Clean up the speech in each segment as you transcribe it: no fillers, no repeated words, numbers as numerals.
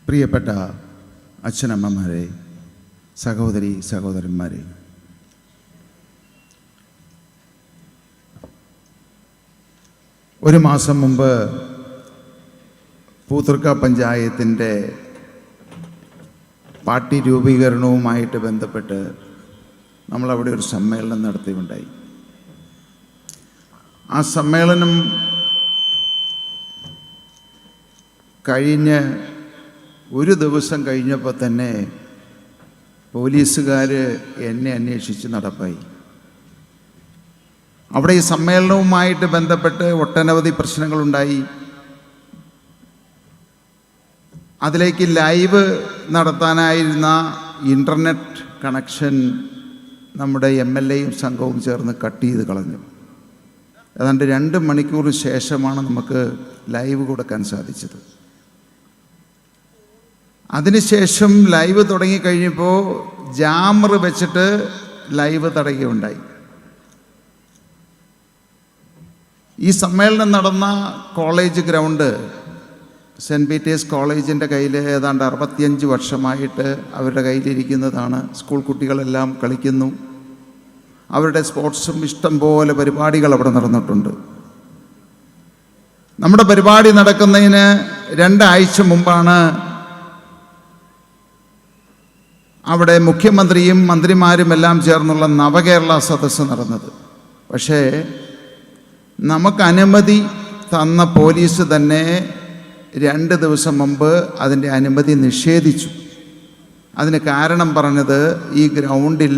പ്രിയപ്പെട്ട അച്ഛനമ്മമാരെ, സഹോദരി സഹോദരന്മാരെ, ഒരു മാസം മുമ്പ് പൂതൃക്ക പഞ്ചായത്തിൻ്റെ പാർട്ടി രൂപീകരണവുമായിട്ട് ബന്ധപ്പെട്ട് നമ്മളവിടെ ഒരു സമ്മേളനം നടത്തുകയുണ്ടായി. ആ സമ്മേളനം കഴിഞ്ഞ് ഒരു ദിവസം കഴിഞ്ഞപ്പോൾ തന്നെ പോലീസുകാർ എന്നെ അന്വേഷിച്ച് നടപ്പായി. അവിടെ ഈ സമ്മേളനവുമായിട്ട് ബന്ധപ്പെട്ട് ഒട്ടനവധി പ്രശ്നങ്ങളുണ്ടായി. അതിലേക്ക് ലൈവ് നടത്താനായിരുന്ന ഇൻ്റർനെറ്റ് കണക്ഷൻ നമ്മുടെ MLAയും സംഘവും ചേർന്ന് കട്ട് ചെയ്ത് കളഞ്ഞു. ഏതാണ്ട് 2 മണിക്കൂർ ശേഷമാണ് നമുക്ക് ലൈവ് കൊടുക്കാൻ സാധിച്ചത്. അതിനുശേഷം ലൈവ് തുടങ്ങിക്കഴിഞ്ഞപ്പോൾ ജാമർ വെച്ചിട്ട് ലൈവ് തടയുകയുണ്ടായി. ഈ സമ്മേളനം നടന്ന കോളേജ് ഗ്രൗണ്ട് സെൻറ്റ് പീറ്റേഴ്സ് കോളേജിൻ്റെ കയ്യിൽ ഏതാണ്ട് 65 വർഷമായിട്ട് അവരുടെ കയ്യിലിരിക്കുന്നതാണ്. സ്കൂൾ കുട്ടികളെല്ലാം കളിക്കുന്നു. അവരുടെ സ്പോർട്സും ഇഷ്ടംപോലെ പരിപാടികൾ അവിടെ നടന്നിട്ടുണ്ട്. നമ്മുടെ പരിപാടി നടക്കുന്നതിന് 2 ആഴ്ച മുമ്പാണ് അവിടെ മുഖ്യമന്ത്രിയും മന്ത്രിമാരും എല്ലാം ചേർന്നുള്ള നവകേരള സദസ്സ് നടന്നത്. പക്ഷേ നമുക്ക് അനുമതി തന്ന പോലീസ് തന്നെ 2 ദിവസം മുമ്പ് അതിൻ്റെ അനുമതി നിഷേധിച്ചു. അതിന് കാരണം പറഞ്ഞത് ഈ ഗ്രൗണ്ടിൽ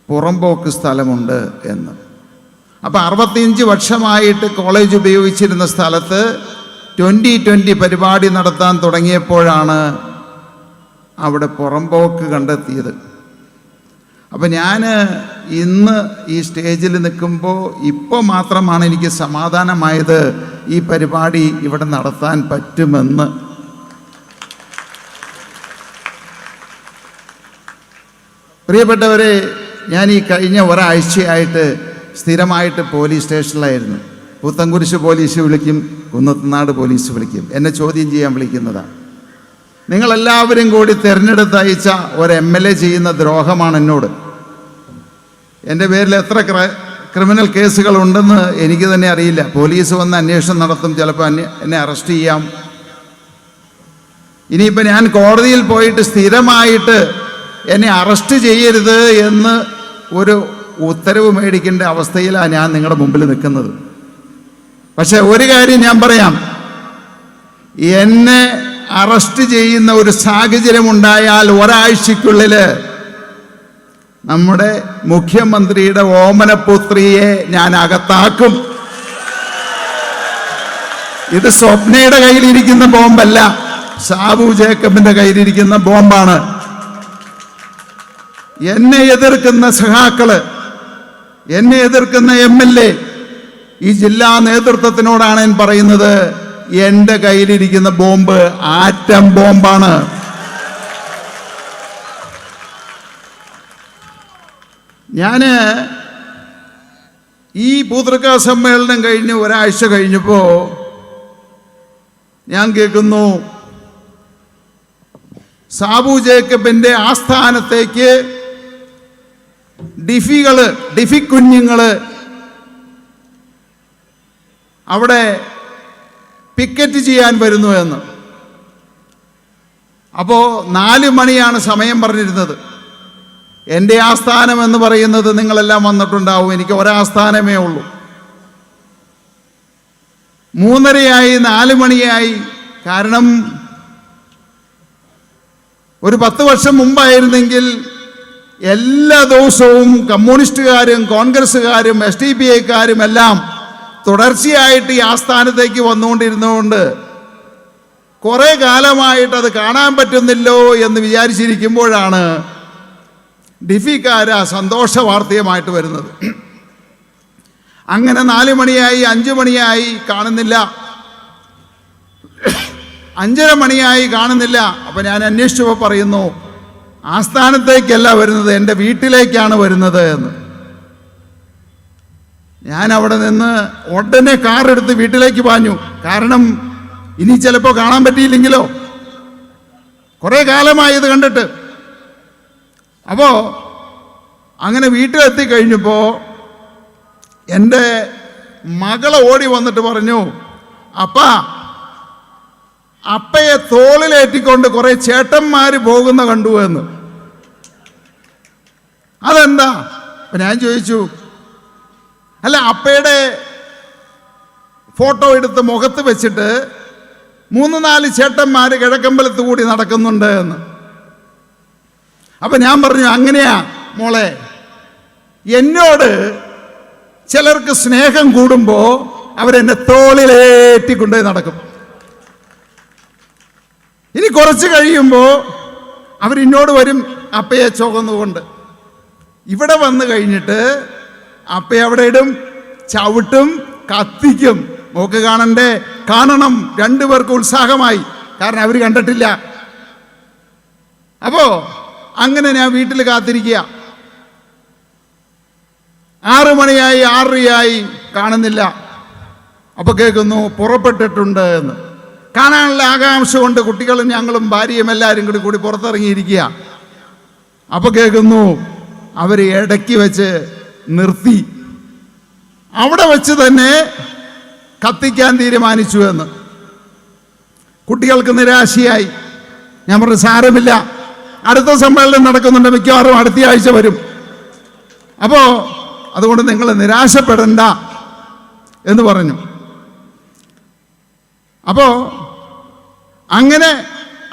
പുറമ്പോക്ക് സ്ഥലമുണ്ട് എന്ന്. അപ്പോൾ 65 വർഷമായിട്ട് കോളേജ് ഉപയോഗിച്ചിരുന്ന സ്ഥലത്ത് 2020 പരിപാടി നടത്താൻ തുടങ്ങിയപ്പോഴാണ് അവിടെ പുറമ്പോക്ക് കണ്ടെത്തിയത്. അപ്പം ഞാൻ ഇന്ന് ഈ സ്റ്റേജിൽ നിൽക്കുമ്പോൾ ഇപ്പോൾ മാത്രമാണ് എനിക്ക് സമാധാനമായത് ഈ പരിപാടി ഇവിടെ നടത്താൻ പറ്റുമെന്ന്. പ്രിയപ്പെട്ടവരെ, ഞാൻ ഈ കഴിഞ്ഞ ഒരാഴ്ചയായിട്ട് സ്ഥിരമായിട്ട് പോലീസ് സ്റ്റേഷനിലായിരുന്നു. പുത്തൻകുരിശ് പോലീസ് വിളിക്കും, കുന്നത്തുനാട് പോലീസ് വിളിക്കും, എന്നെ ചോദ്യം ചെയ്യാൻ വിളിക്കുന്നതാണ്. നിങ്ങളെല്ലാവരും കൂടി തിരഞ്ഞെടുത്തയച്ച ഒരു MLA ചെയ്യുന്ന ദ്രോഹമാണ് എന്നോട്. എൻ്റെ പേരിൽ എത്ര ക്രിമിനൽ കേസുകളുണ്ടെന്ന് എനിക്ക് തന്നെ അറിയില്ല. പോലീസ് വന്ന് അന്വേഷണം നടത്തും, ചിലപ്പോൾ എന്നെ അറസ്റ്റ് ചെയ്യാം. ഇനിയിപ്പോൾ ഞാൻ കോടതിയിൽ പോയിട്ട് സ്ഥിരമായിട്ട് എന്നെ അറസ്റ്റ് ചെയ്യരുത് എന്ന് ഒരു ഉത്തരവ് മേടിക്കേണ്ട അവസ്ഥയിലാണ് ഞാൻ നിങ്ങളുടെ മുമ്പിൽ നിൽക്കുന്നത്. പക്ഷെ ഒരു കാര്യം ഞാൻ പറയാം, എന്നെ അറസ്റ്റ് ചെയ്യുന്ന ഒരു സാഹചര്യം ഉണ്ടായാൽ ഒരാഴ്ചക്കുള്ളിൽ നമ്മുടെ മുഖ്യമന്ത്രിയുടെ ഓമനപുത്രിയെ ഞാൻ അകത്താക്കും. ഇത് സ്വപ്നയുടെ കയ്യിലിരിക്കുന്ന ബോംബല്ല, സാബു ജേക്കബിന്റെ കയ്യിലിരിക്കുന്ന ബോംബാണ്. എന്നെ എതിർക്കുന്ന സഖാക്കള്, എന്നെ എതിർക്കുന്ന MLA, ഈ ജില്ലാ നേതൃത്വത്തിനോടാണ് ഞാൻ പറയുന്നത്, എൻ്റെ കയ്യിലിരിക്കുന്ന ബോംബ് ആറ്റം ബോംബാണ്. ഞാൻ ഈ പൂതൃക്ക സമ്മേളനം കഴിഞ്ഞ് ഒരാഴ്ച കഴിഞ്ഞപ്പോൾ ഞാൻ കേൾക്കുന്നു, സാബു ജേക്കബിൻ്റെ ആസ്ഥാനത്തേക്ക് ഡിഫി കുഞ്ഞുങ്ങള് അവിടെ പിക്കറ്റ് ചെയ്യാൻ വരുന്നു എന്ന്. അപ്പോൾ 4 മണിയാണ് സമയം പറഞ്ഞിരുന്നത്. എൻ്റെ ആസ്ഥാനം എന്ന് പറയുന്നത് നിങ്ങളെല്ലാം വന്നിട്ടുണ്ടാവും, എനിക്ക് ഒരാസ്ഥാനമേ ഉള്ളൂ. 3:30 4 മണിയായി. കാരണം ഒരു 10 വർഷം മുമ്പായിരുന്നെങ്കിൽ എല്ലാ ദിവസവും കമ്മ്യൂണിസ്റ്റുകാരും കോൺഗ്രസ്സുകാരും SDPIക്കാരും എല്ലാം തുടർച്ചയായിട്ട് ഈ ആസ്ഥാനത്തേക്ക് വന്നുകൊണ്ടിരുന്നതുകൊണ്ട് കുറേ കാലമായിട്ട് അത് കാണാൻ പറ്റുന്നില്ലോ എന്ന് വിചാരിച്ചിരിക്കുമ്പോഴാണ് ഡിഫിക്കാര സന്തോഷ വാർത്തയുമായിട്ട് വരുന്നത്. അങ്ങനെ 4 മണിയായി, 5 മണിയായി, കാണുന്നില്ല. 5:30 മണിയായി, കാണുന്നില്ല. അപ്പം ഞാൻ അന്വേഷിച്ചപ്പോൾ പറയുന്നു, ആസ്ഥാനത്തേക്കല്ല വരുന്നത്, എൻ്റെ വീട്ടിലേക്കാണ് വരുന്നത് എന്ന്. ഞാൻ അവിടെ നിന്ന് ഉടനെ കാറെടുത്ത് വീട്ടിലേക്ക് പാഞ്ഞു. കാരണം ഇനി ചിലപ്പോൾ കാണാൻ പറ്റിയില്ലെങ്കിലോ. കുറേ കാലമായി ഇത് കണ്ടിട്ട്. അപ്പോൾ അങ്ങനെ വീട്ടിലെത്തി കഴിഞ്ഞപ്പോൾ എൻ്റെ മകളെ ഓടി വന്നിട്ട് പറഞ്ഞു, അപ്പയെ തോളിലേറ്റിക്കൊണ്ട് കുറേ ചേട്ടന്മാർ പോകുന്ന കണ്ടു എന്ന്. അതെന്താ? അപ്പം ഞാൻ ചോദിച്ചു, അല്ല, അപ്പയുടെ ഫോട്ടോ എടുത്ത് മുഖത്ത് വെച്ചിട്ട് 3-4 ചേട്ടന്മാർ കിഴക്കമ്പലത്ത് കൂടി നടക്കുന്നുണ്ട് എന്ന്. അപ്പം ഞാൻ പറഞ്ഞു, അങ്ങനെയാ മോളെ, എന്നോട് ചിലർക്ക് സ്നേഹം കൂടുമ്പോൾ അവരെന്നെ തോളിലേറ്റിക്കൊണ്ടുപോയി നടക്കും. ഇനി കുറച്ച് കഴിയുമ്പോൾ അവരിന്നോട് വരും അപ്പയെ ചുവന്നുകൊണ്ട്. ഇവിടെ വന്നു കഴിഞ്ഞിട്ട് അപ്പയെ അവിടെ ഇടും, ചവിട്ടും, കത്തിക്കും. നോക്ക് കാണണം. രണ്ടുപേർക്ക് ഉത്സാഹമായി, കാരണം അവർ കണ്ടിട്ടില്ല. അപ്പോൾ അങ്ങനെ ഞാൻ വീട്ടിൽ കാത്തിരിക്കുക. 6 മണിയായി, 6:30 കാണുന്നില്ല. അപ്പോൾ കേൾക്കുന്നു പുറപ്പെട്ടിട്ടുണ്ട് എന്ന്. കാണാനുള്ള ആകാംക്ഷ കൊണ്ട് കുട്ടികളും ഞങ്ങളും ഭാര്യയും എല്ലാവരും കൂടി പുറത്തിറങ്ങിയിരിക്കുക. അപ്പോൾ കേൾക്കുന്നു അവർ ഇടയ്ക്ക് വെച്ച് നിർത്തി, അവിടെ വെച്ച് തന്നെ കത്തിക്കാൻ തീരുമാനിച്ചു എന്ന്. കുട്ടികൾക്ക് നിരാശയായി. ഞാൻ പറഞ്ഞു, സാരമില്ല, അടുത്ത സമ്മേളനം നടക്കുന്നുണ്ട്, മിക്കവാറും അടുത്ത ആഴ്ച വരും. അപ്പോൾ അതുകൊണ്ട് നിങ്ങൾ നിരാശപ്പെടണ്ട എന്ന് പറഞ്ഞു. അപ്പോൾ അങ്ങനെ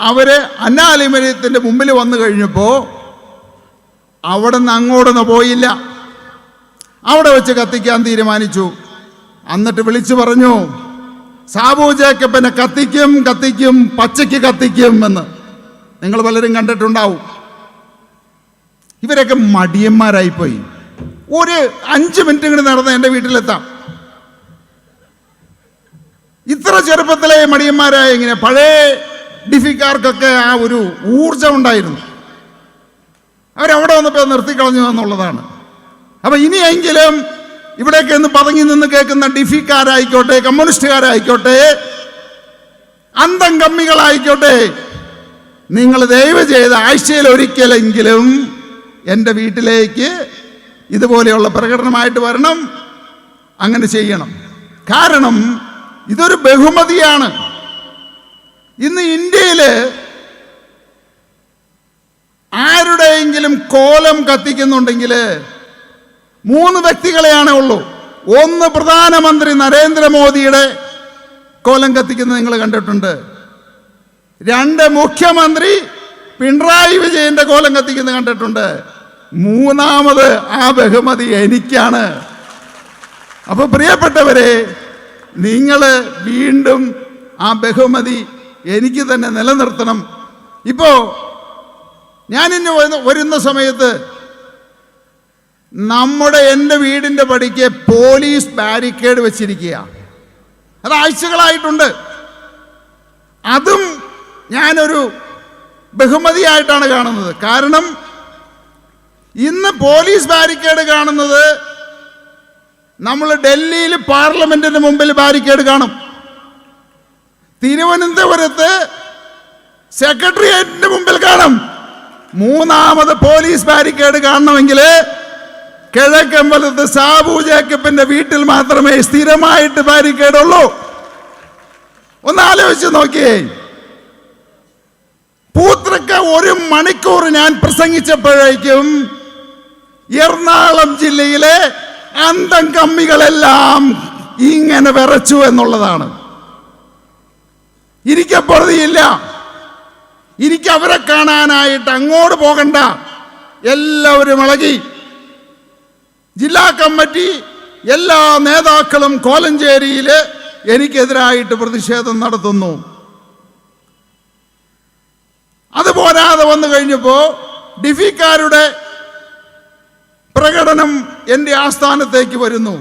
അവര് അന്നാലിമരത്തിൻ്റെ മുമ്പിൽ വന്നു കഴിഞ്ഞപ്പോൾ അവിടെ നിന്ന് അങ്ങോട്ടൊന്നും പോയില്ല, അവിടെ വെച്ച് കത്തിക്കാൻ തീരുമാനിച്ചു. എന്നിട്ട് വിളിച്ചു പറഞ്ഞു, സാബു ജേക്കബിനെ കത്തിക്കും, പച്ചയ്ക്ക് കത്തിക്കും എന്ന്. നിങ്ങൾ പലരും കണ്ടിട്ടുണ്ടാവും. ഇവരൊക്കെ മടിയന്മാരായിപ്പോയി. ഒരു 5 മിനിറ്റ് കൂടി നടന്ന് എൻ്റെ വീട്ടിലെത്താം. ഇത്ര ചെറുപ്പത്തിലെ മടിയന്മാരായ ഇങ്ങനെ. പഴയ ഡിഫിക്കാർക്കൊക്കെ ആ ഒരു ഊർജം ഉണ്ടായിരുന്നു. അവരവിടെ വന്നപ്പോൾ നിർത്തിക്കളഞ്ഞു എന്നുള്ളതാണ്. അപ്പം ഇനിയെങ്കിലും ഇവിടേക്ക് ഒന്ന് പതുങ്ങി നിന്ന് കേൾക്കുന്ന ഡിഫിക്കാരായിക്കോട്ടെ, കമ്മ്യൂണിസ്റ്റുകാരായിക്കോട്ടെ, അന്തം കമ്മികളായിക്കോട്ടെ, നിങ്ങൾ ദയവ് ചെയ്ത് ആഴ്ചയിൽ ഒരിക്കലെങ്കിലും എൻ്റെ വീട്ടിലേക്ക് ഇതുപോലെയുള്ള പ്രകടനമായിട്ട് വരണം. അങ്ങനെ ചെയ്യണം. കാരണം ഇതൊരു ബഹുമതിയാണ്. ഇന്ന് ഇന്ത്യയിൽ ആരുടെയെങ്കിലും കോലം കത്തിക്കുന്നുണ്ടെങ്കിൽ 3 വ്യക്തികളെയാണേ ഉള്ളൂ. ഒന്ന് പ്രധാനമന്ത്രി നരേന്ദ്രമോദിയുടെ കോലം കത്തിക്കുന്നത് നിങ്ങൾ കണ്ടിട്ടുണ്ട്. 2 മുഖ്യമന്ത്രി പിണറായി വിജയന്റെ കോലം കത്തിക്കുന്നത് കണ്ടിട്ടുണ്ട്. 3ാമത് ആ ബഹുമതി എനിക്കാണ്. അപ്പോൾ പ്രിയപ്പെട്ടവരെ, നിങ്ങൾ വീണ്ടും ആ ബഹുമതി എനിക്ക് തന്നെ നിലനിർത്തണം. ഇപ്പോൾ ഞാനിന്ന് വരുന്ന സമയത്ത് എൻ്റെ വീടിൻ്റെ പടിക്ക് പോലീസ് ബാരിക്കേഡ് വെച്ചിരിക്കുക. അത് ആഴ്ചകളായിട്ടുണ്ട്. അതും ഞാനൊരു ബഹുമതിയായിട്ടാണ് കാണുന്നത്. കാരണം ഇന്ന് പോലീസ് ബാരിക്കേഡ് കാണുന്നത് നമ്മൾ ഡൽഹിയിൽ പാർലമെന്റിന് മുമ്പിൽ ബാരിക്കേഡ് കാണും. തിരുവനന്തപുരത്ത് സെക്രട്ടേറിയറ്റിന്റെ മുമ്പിൽ കാണും. 3ാമത് പോലീസ് ബാരിക്കേഡ് കാണണമെങ്കിൽ കിഴക്കമ്പലത്ത് സാബു ജേക്കബിന്റെ വീട്ടിൽ മാത്രമേ സ്ഥിരമായിട്ട് ബാരിക്കേഡ് ഉള്ളൂ. ഒന്ന് ആലോചിച്ച് നോക്കിയേ. പൂത്രക്ക 1 മണിക്കൂർ ഞാൻ പ്രസംഗിച്ചപ്പോഴേക്കും എറണാകുളം ജില്ലയിലെ അന്തം കമ്മികളെല്ലാം ഇങ്ങനെ വിറച്ചു എന്നുള്ളതാണ്. എനിക്കപ്പൊറുതിയില്ല. എനിക്ക് അവരെ കാണാനായിട്ട് അങ്ങോട്ട് പോകണ്ട. എല്ലാവരും ഇളകി. ജില്ലാ കമ്മിറ്റി എല്ലാ നേതാക്കളും കോലഞ്ചേരിയിൽ എനിക്കെതിരായിട്ട് പ്രതിഷേധം നടത്തുന്നു. അതുപോരാതെ വന്നു കഴിഞ്ഞപ്പോൾ ഡിഫിക്കാരുടെ പ്രകടനം എൻ്റെ ആസ്ഥാനത്തേക്ക് വരുന്നു.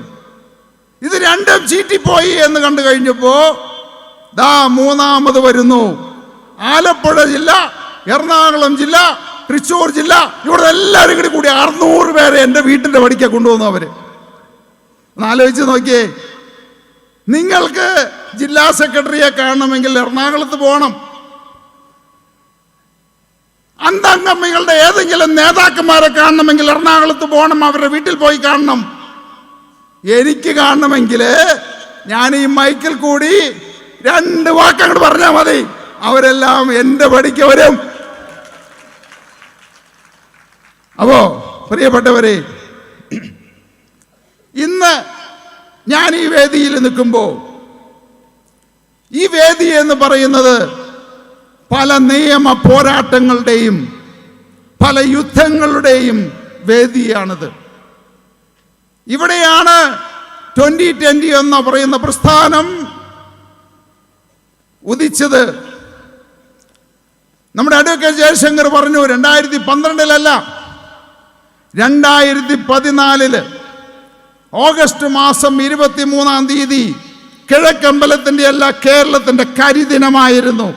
ഇത് രണ്ടും ചീറ്റിപ്പോയി എന്ന് കണ്ടു കഴിഞ്ഞപ്പോൾ ദാ 3ാമത് വരുന്നു. ആലപ്പുഴ ജില്ല, എറണാകുളം ജില്ല, തൃശ്ശൂർ ജില്ല, ഇവിടെ എല്ലാവരും കൂടി 600 പേരെ എൻ്റെ വീട്ടിൻ്റെ പടിക്ക കൊണ്ടുവന്നു. അവർ ഒന്ന് ആലോചിച്ച് നോക്കിയേ. നിങ്ങൾക്ക് ജില്ലാ സെക്രട്ടറിയെ കാണണമെങ്കിൽ എറണാകുളത്ത് പോകണം. അന്തംഗമികളുടെ ഏതെങ്കിലും നേതാക്കന്മാരെ കാണണമെങ്കിൽ എറണാകുളത്ത് പോകണം, അവരുടെ വീട്ടിൽ പോയി കാണണം. എനിക്ക് കാണണമെങ്കിൽ ഞാൻ ഈ മൈക്കിൽ കൂടി 2 വാക്കങ്ങോട്ട് പറഞ്ഞാൽ മതി, അവരെല്ലാം എൻ്റെ പടിക്ക് വരും. അപ്പോ പ്രിയപ്പെട്ടവരെ, ഇന്ന് ഞാൻ ഈ വേദിയിൽ നിൽക്കുമ്പോൾ, ഈ വേദി എന്ന് പറയുന്നത് പല നിയമ പോരാട്ടങ്ങളുടെയും പല യുദ്ധങ്ങളുടെയും വേദിയാണിത്. ഇവിടെയാണ് 2020 എന്ന് പറയുന്ന പ്രസ്ഥാനം ഉദിച്ചത്. നമ്മുടെ അഡ്വക്കേറ്റ് ജയശങ്കർ പറഞ്ഞു 2012 2014 ഓഗസ്റ്റ് മാസം 23-ാം തീയതി കിഴക്കമ്പലത്തിന്റെ അല്ല, കേരളത്തിന്റെ കരിദിനമായിരുന്നു.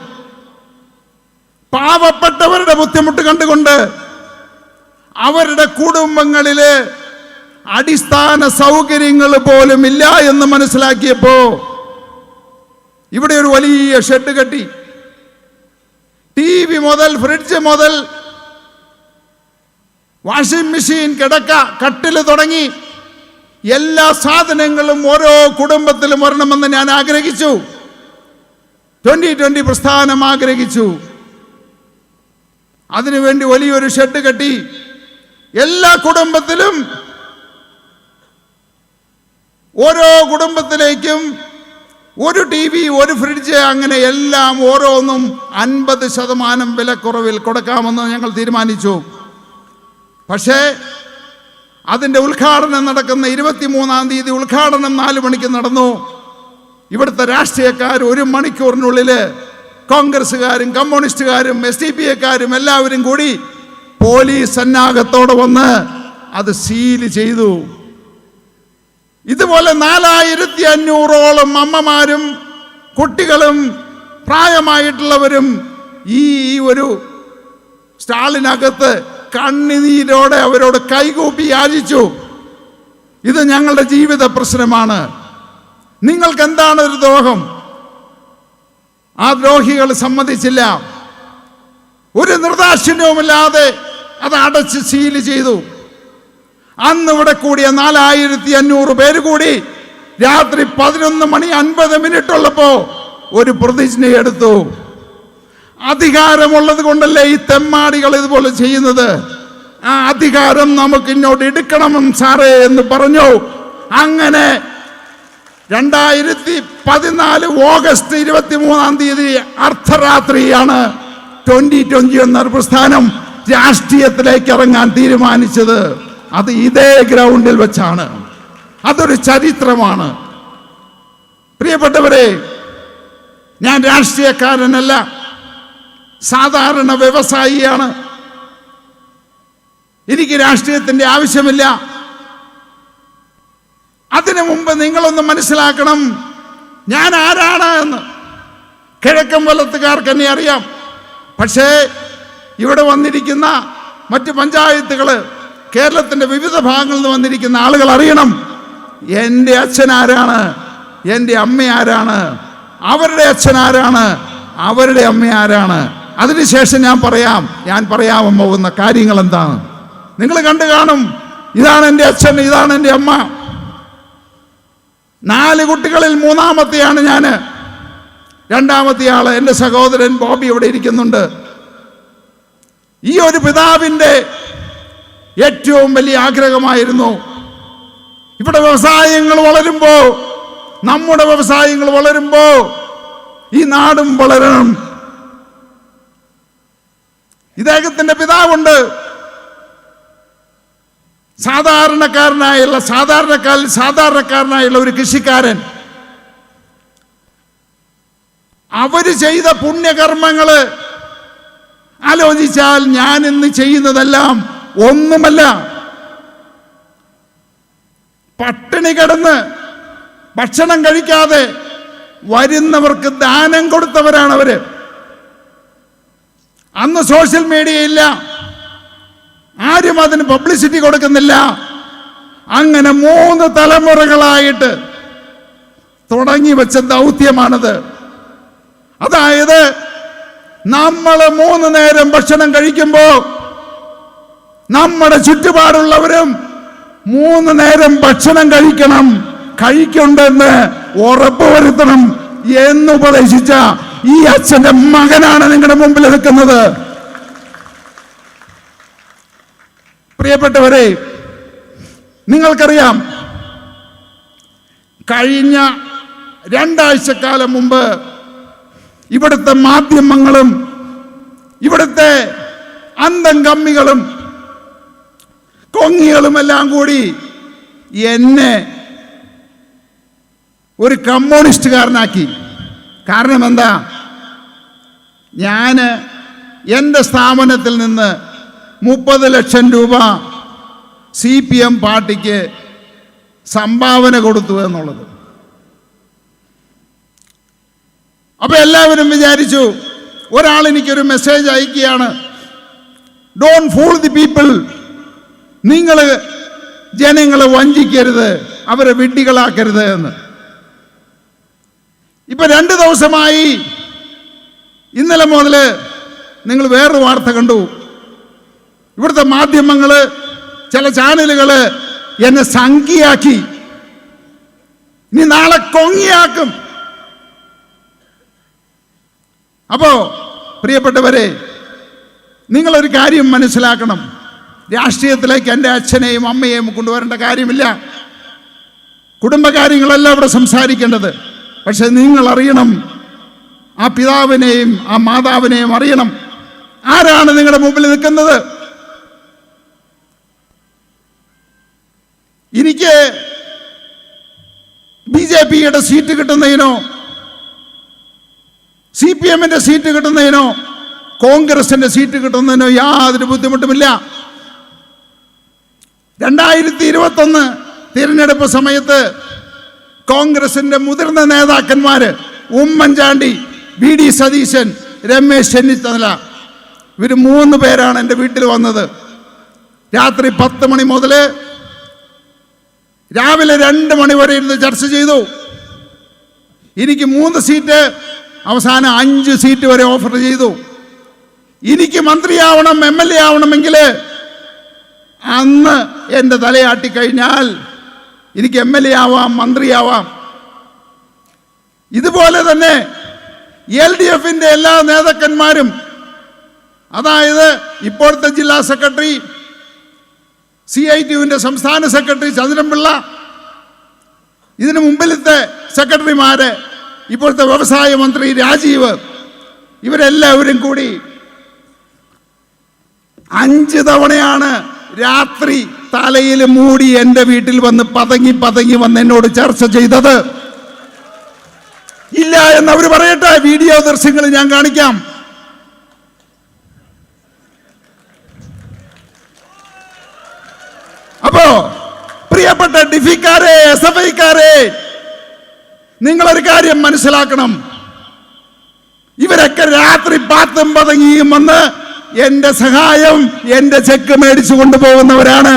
പാവപ്പെട്ടവരുടെ ബുദ്ധിമുട്ട് കണ്ടുകൊണ്ട് അവരുടെ കുടുംബങ്ങളില് അടിസ്ഥാന സൗകര്യങ്ങൾ പോലും ഇല്ല എന്ന് മനസ്സിലാക്കിയപ്പോ ഇവിടെ ഒരു വലിയ ഷെഡ് കെട്ടി. TV മുതൽ ഫ്രിഡ്ജ് മുതൽ വാഷിംഗ് മെഷീൻ, കിടക്ക, കട്ടില് തുടങ്ങി എല്ലാ സാധനങ്ങളും ഓരോ കുടുംബത്തിലും വരണമെന്ന് ഞാൻ ആഗ്രഹിച്ചു. 2020 പ്രസ്ഥാനം ആഗ്രഹിച്ചു. അതിനുവേണ്ടി വലിയൊരു ഷെഡ് കെട്ടി. എല്ലാ കുടുംബത്തിലും, ഓരോ കുടുംബത്തിലേക്കും ഒരു TV, ഒരു ഫ്രിഡ്ജ്, അങ്ങനെ എല്ലാം ഓരോന്നും 50% വിലക്കുറവിൽ കൊടുക്കാമെന്ന് ഞങ്ങൾ തീരുമാനിച്ചു. പക്ഷേ അതിൻ്റെ ഉദ്ഘാടനം നടക്കുന്ന 23-ാം തീയതി ഉദ്ഘാടനം 4 മണിക്ക് നടന്നു. ഇവിടുത്തെ രാഷ്ട്രീയക്കാർ 1 മണിക്കൂറിനുള്ളിൽ കോൺഗ്രസ്സുകാരും കമ്മ്യൂണിസ്റ്റുകാരും SDPക്കാരും എല്ലാവരും കൂടി പോലീസ് സന്നാഹത്തോടെ വന്ന് അത് സീൽ ചെയ്തു. ഇതുപോലെ 4500ഓളം അമ്മമാരും കുട്ടികളും പ്രായമായിട്ടുള്ളവരും ഈ ഒരു സ്റ്റാളിനകത്ത് കണ്ണുനീരോടെ അവരോട് കൈകൂപ്പി യാചിച്ചു, ഇത് ഞങ്ങളുടെ ജീവിത പ്രശ്നമാണ്, നിങ്ങൾക്ക് എന്താണ് ഒരു ദ്രോഹം? ആ ദ്രോഹികൾ സമ്മതിച്ചില്ല. ഒരു നിർദാക്ഷിണ്യവുമില്ലാതെ അത് അടച്ച് സീൽ ചെയ്തു. അന്ന് ഇവിടെ കൂടിയ 4500 പേര് കൂടി രാത്രി 11:50 ഒരു പ്രതിജ്ഞയെടുത്തു. അധികാരമുള്ളത് കൊണ്ടല്ലേ ഈ തെമ്മാടികൾ ഇതുപോലെ ചെയ്യുന്നത്? ആ അധികാരം നമുക്ക് ഇങ്ങോട്ട് എടുക്കണം സാറേ എന്ന് പറഞ്ഞു. അങ്ങനെ 2014 ഓഗസ്റ്റ് 23-ാം തീയതി അർദ്ധരാത്രിയാണ് 2020 എന്ന പ്രസ്ഥാനം രാഷ്ട്രീയത്തിലേക്ക് ഇറങ്ങാൻ തീരുമാനിച്ചത്. അത് ഇതേ ഗ്രൗണ്ടിൽ വെച്ചാണ്. അതൊരു ചരിത്രമാണ്. പ്രിയപ്പെട്ടവരെ, ഞാൻ രാഷ്ട്രീയക്കാരനല്ല, സാധാരണ വ്യവസായിയാണ്. എനിക്ക് രാഷ്ട്രീയത്തിന്റെ ആവശ്യമില്ല. അതിനു മുമ്പ് നിങ്ങളൊന്ന് മനസ്സിലാക്കണം ഞാൻ ആരാണ് എന്ന്. കിഴക്കമ്പലത്തുകാർക്ക് എന്നെ അറിയാം. പക്ഷേ ഇവിടെ വന്നിരിക്കുന്ന മറ്റ് പഞ്ചായത്തുകള്, കേരളത്തിന്റെ വിവിധ ഭാഗങ്ങളിൽ നിന്ന് വന്നിരിക്കുന്ന ആളുകൾ അറിയണം എൻ്റെ അച്ഛൻ ആരാണ്, എൻ്റെ അമ്മ ആരാണ്, അവരുടെ അച്ഛൻ ആരാണ്, അവരുടെ അമ്മ ആരാണ്. അതിനുശേഷം ഞാൻ പറയാൻ പോകുന്ന കാര്യങ്ങൾ എന്താണ് നിങ്ങൾ കണ്ടു കാണും. ഇതാണ് എൻ്റെ അച്ഛൻ, ഇതാണ് എൻ്റെ അമ്മ. 4 കുട്ടികളിൽ 3-മത്തെയാണ് ഞാൻ. 2-മത്തെ ആള് എൻ്റെ സഹോദരൻ ബോബി ഇവിടെ ഇരിക്കുന്നുണ്ട്. ഈ ഒരു പിതാവിൻ്റെ ഏറ്റവും വലിയ ആഗ്രഹമായിരുന്നു ഇവിടെ വ്യവസായങ്ങൾ വളരുമ്പോ, നമ്മുടെ വ്യവസായങ്ങൾ വളരുമ്പോ ഈ നാടും വളരണം. ഇദ്ദേഹത്തിന്റെ പിതാവുണ്ട്, സാധാരണക്കാരനായുള്ള ഒരു കൃഷിക്കാരൻ. അവര് ചെയ്ത പുണ്യകർമ്മങ്ങള് ആലോചിച്ചാൽ ഞാൻ ഇന്ന് ചെയ്യുന്നതെല്ലാം ഒന്നുമല്ല. പട്ടിണി കിടന്ന് ഭക്ഷണം കഴിക്കാതെ വരുന്നവർക്ക് ദാനം കൊടുത്തവരാണ് അവര്. അന്ന് സോഷ്യൽ മീഡിയ ഇല്ല, ആരും അതിന് പബ്ലിസിറ്റി കൊടുക്കുന്നില്ല. അങ്ങനെ 3 തലമുറകളായിട്ട് തുടങ്ങി വെച്ച ദൗത്യമാണത്. അതായത് നമ്മൾ 3 നേരം ഭക്ഷണം കഴിക്കുമ്പോൾ നമ്മുടെ ചുറ്റുപാടുള്ളവരും 3 നേരം ഭക്ഷണം കഴിക്കണ്ടെന്ന് ഉറപ്പുവരുത്തണം എന്നുപദേശിച്ച ഈ അച്ഛന്റെ മകനാണ് നിങ്ങളുടെ മുമ്പിൽ നിൽക്കുന്നത്. പ്രിയപ്പെട്ടവരെ, നിങ്ങൾക്കറിയാം, കഴിഞ്ഞ 2 ആഴ്ചക്കാലം മുമ്പ് ഇവിടുത്തെ മാധ്യമങ്ങളും ഇവിടുത്തെ അന്തംകമ്മികളും കൊങ്ങികളും എല്ലാം കൂടി എന്നെ ഒരു കമ്മ്യൂണിസ്റ്റുകാരനാക്കി. കാരണം എന്താ? ഞാൻ എൻ്റെ സ്ഥാപനത്തിൽ നിന്ന് 30 ലക്ഷം രൂപ CPM പാർട്ടിക്ക് സംഭാവന കൊടുത്തു എന്നുള്ളത്. അപ്പൊ എല്ലാവരും വിചാരിച്ചു, ഒരാൾ എനിക്കൊരു മെസ്സേജ് അയക്കുകയാണ്, ഡോണ്ട് ഫൂൾ ദി പീപ്പിൾ, നിങ്ങൾ ജനങ്ങളെ വഞ്ചിക്കരുത്, അവരെ വിഡ്ഢികളാക്കരുത് എന്ന്. ഇപ്പൊ 2 ദിവസമായി, ഇന്നലെ മുതൽ നിങ്ങൾ വേറൊരു വാർത്ത കണ്ടു. ഇവിടുത്തെ മാധ്യമങ്ങള്, ചില ചാനലുകള് എന്നെ സംഖ്യയാക്കി, ഇനി നാളെ കൊങ്ങിയാക്കും. അപ്പോ പ്രിയപ്പെട്ടവരെ, നിങ്ങളൊരു കാര്യം മനസ്സിലാക്കണം. രാഷ്ട്രീയത്തിലേക്ക് എൻ്റെ അച്ഛനെയും അമ്മയെയും കൊണ്ടുവരേണ്ട കാര്യമില്ല. കുടുംബകാര്യങ്ങളല്ല ഇവിടെ സംസാരിക്കേണ്ടത്. പക്ഷെ നിങ്ങൾ അറിയണം, ആ പിതാവിനെയും ആ മാതാവിനെയും അറിയണം. ആരാണ് നിങ്ങളുടെ മുമ്പിൽ നിൽക്കുന്നത്? എനിക്ക് BJPയുടെ സീറ്റ് കിട്ടുന്നതിനോ CPMന്റെ സീറ്റ് കിട്ടുന്നതിനോ കോൺഗ്രസിന്റെ സീറ്റ് കിട്ടുന്നതിനോ യാതൊരു ബുദ്ധിമുട്ടുമില്ല. 2021 തിരഞ്ഞെടുപ്പ് സമയത്ത് കോൺഗ്രസിന്റെ മുതിർന്ന നേതാക്കന്മാര് ഉമ്മൻചാണ്ടി, VD സതീശൻ, രമേശ് ചെന്നിത്തല, ഇവർ 3 പേരാണ് എൻ്റെ വീട്ടിൽ വന്നത്. രാത്രി 10 മണി മുതൽ രാവിലെ 2 മണി വരെ ഇരുന്ന് ചർച്ച ചെയ്തു. എനിക്ക് 3 സീറ്റ്, അവസാനം 5 സീറ്റ് വരെ ഓഫർ ചെയ്തു. എനിക്ക് മന്ത്രിയാവണം, MLA ആവണമെങ്കിൽ അന്ന് എൻ്റെ തലയാട്ടിക്കഴിഞ്ഞാൽ എനിക്ക് MLA ആവാം, മന്ത്രിയാവാം. ഇതുപോലെ തന്നെ LDFന്റെ എല്ലാ നേതാക്കന്മാരും, അതായത് ഇപ്പോഴത്തെ ജില്ലാ സെക്രട്ടറി, CITUവിന്റെ സംസ്ഥാന സെക്രട്ടറി ചന്ദ്രൻപിള്ള, ഇതിനു മുമ്പിലത്തെ സെക്രട്ടറിമാര്, ഇപ്പോഴത്തെ വ്യവസായ മന്ത്രി രാജീവ്, ഇവരെല്ലാവരും കൂടി 5 തവണയാണ് രാത്രി തലയിൽ മൂടി എൻ്റെ വീട്ടിൽ വന്ന് പതങ്ങി വന്ന് എന്നോട് ചർച്ച ചെയ്തത്. ഇല്ല എന്നവർ പറയട്ടെ, വീഡിയോ ദൃശ്യങ്ങൾ ഞാൻ കാണിക്കാം. അപ്പോ പ്രിയപ്പെട്ട ഡിഫിക്കാരെ, SFIക്കാരെ, നിങ്ങളൊരു കാര്യം മനസ്സിലാക്കണം. ഇവരൊക്കെ രാത്രി 10 പതങ്ങിയും വന്ന് എന്റെ സഹായം, എന്റെ ചെക്ക് മേടിച്ചു കൊണ്ടുപോകുന്നവരാണ്.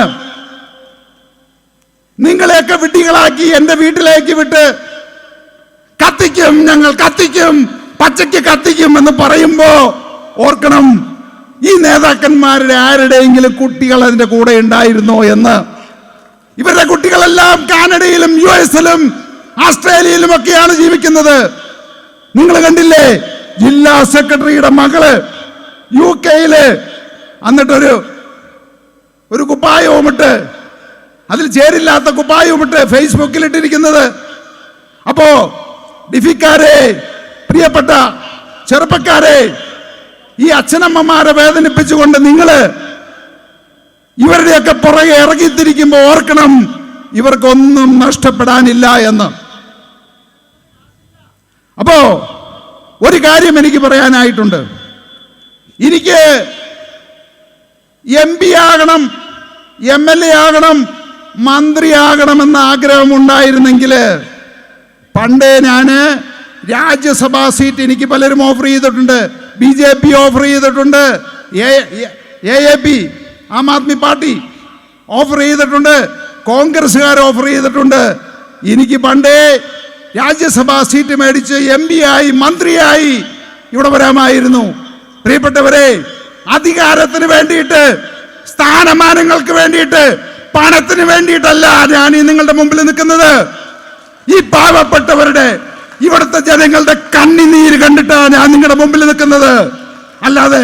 നിങ്ങളെയൊക്കെ വിഡ്ഢികളാക്കി എൻ്റെ വീട്ടിലേക്ക് വിട്ട് കത്തിക്കും, ഞങ്ങൾ കത്തിക്കും, പച്ചയ്ക്ക് കത്തിക്കും എന്ന് പറയുമ്പോ ഓർക്കണം, ഈ നേതാക്കന്മാരുടെ ആരുടെയെങ്കിലും കുട്ടികൾ അതിന്റെ കൂടെ ഉണ്ടായിരുന്നോ എന്ന്. ഇവരുടെ കുട്ടികളെല്ലാം കാനഡയിലും US-ലും ഓസ്ട്രേലിയയിലും ഒക്കെയാണ് ജീവിക്കുന്നത്. നിങ്ങൾ കണ്ടില്ലേ, ജില്ലാ സെക്രട്ടറിയുടെ മകള് UK-യില് എന്നിട്ടൊരു കുപ്പായവുമിട്ട്, അതിൽ ചേരില്ലാത്ത കുപ്പായവുമിട്ട് ഫേസ്ബുക്കിൽ ഇട്ടിരിക്കുന്നത്. അപ്പോ ഡിഫിക്കാരെ, പ്രിയപ്പെട്ട ചെറുപ്പക്കാരെ, ഈ അച്ഛനമ്മമാരെ വേദനിപ്പിച്ചുകൊണ്ട് നിങ്ങള് ഇവരുടെയൊക്കെ പുറകെ ഇറങ്ങിത്തിരിക്കുമ്പോൾ ഓർക്കണം, ഇവർക്കൊന്നും നഷ്ടപ്പെടാനില്ല എന്ന്. അപ്പോ ഒരു കാര്യം എനിക്ക് പറയാനായിട്ടുണ്ട്. എനിക്ക് MP ആകണം, MLA ആകണം, മന്ത്രിയാകണമെന്ന ആഗ്രഹമുണ്ടായിരുന്നെങ്കിൽ പണ്ടേ ഞാൻ രാജ്യസഭാ സീറ്റ് എനിക്ക് പലരും ഓഫർ ചെയ്തിട്ടുണ്ട്. BJP ഓഫർ ചെയ്തിട്ടുണ്ട്, AAP Aam Aadmi party offer ചെയ്തിട്ടുണ്ട്, കോൺഗ്രസ്സുകാർ ഓഫർ ചെയ്തിട്ടുണ്ട്. എനിക്ക് പണ്ടേ രാജ്യസഭാ സീറ്റ് മേടിച്ച് MP ആയി, മന്ത്രിയായി ഇവിടെ വരാമായിരുന്നു. പ്രിയപ്പെട്ടവരെ, അധികാരത്തിന് വേണ്ടിയിട്ട്, സ്ഥാനമാനങ്ങൾക്ക് വേണ്ടിയിട്ട്, പണത്തിന് വേണ്ടിയിട്ടല്ല ഞാൻ ഈ നിങ്ങളുടെ മുമ്പിൽ നിൽക്കുന്നത്. ഈ പാവപ്പെട്ടവരുടെ, ഇവിടുത്തെ ജനങ്ങളുടെ കണ്ണിനീര് കണ്ടിട്ടാണ് ഞാൻ നിങ്ങളുടെ മുമ്പിൽ നിൽക്കുന്നത്. അല്ലാതെ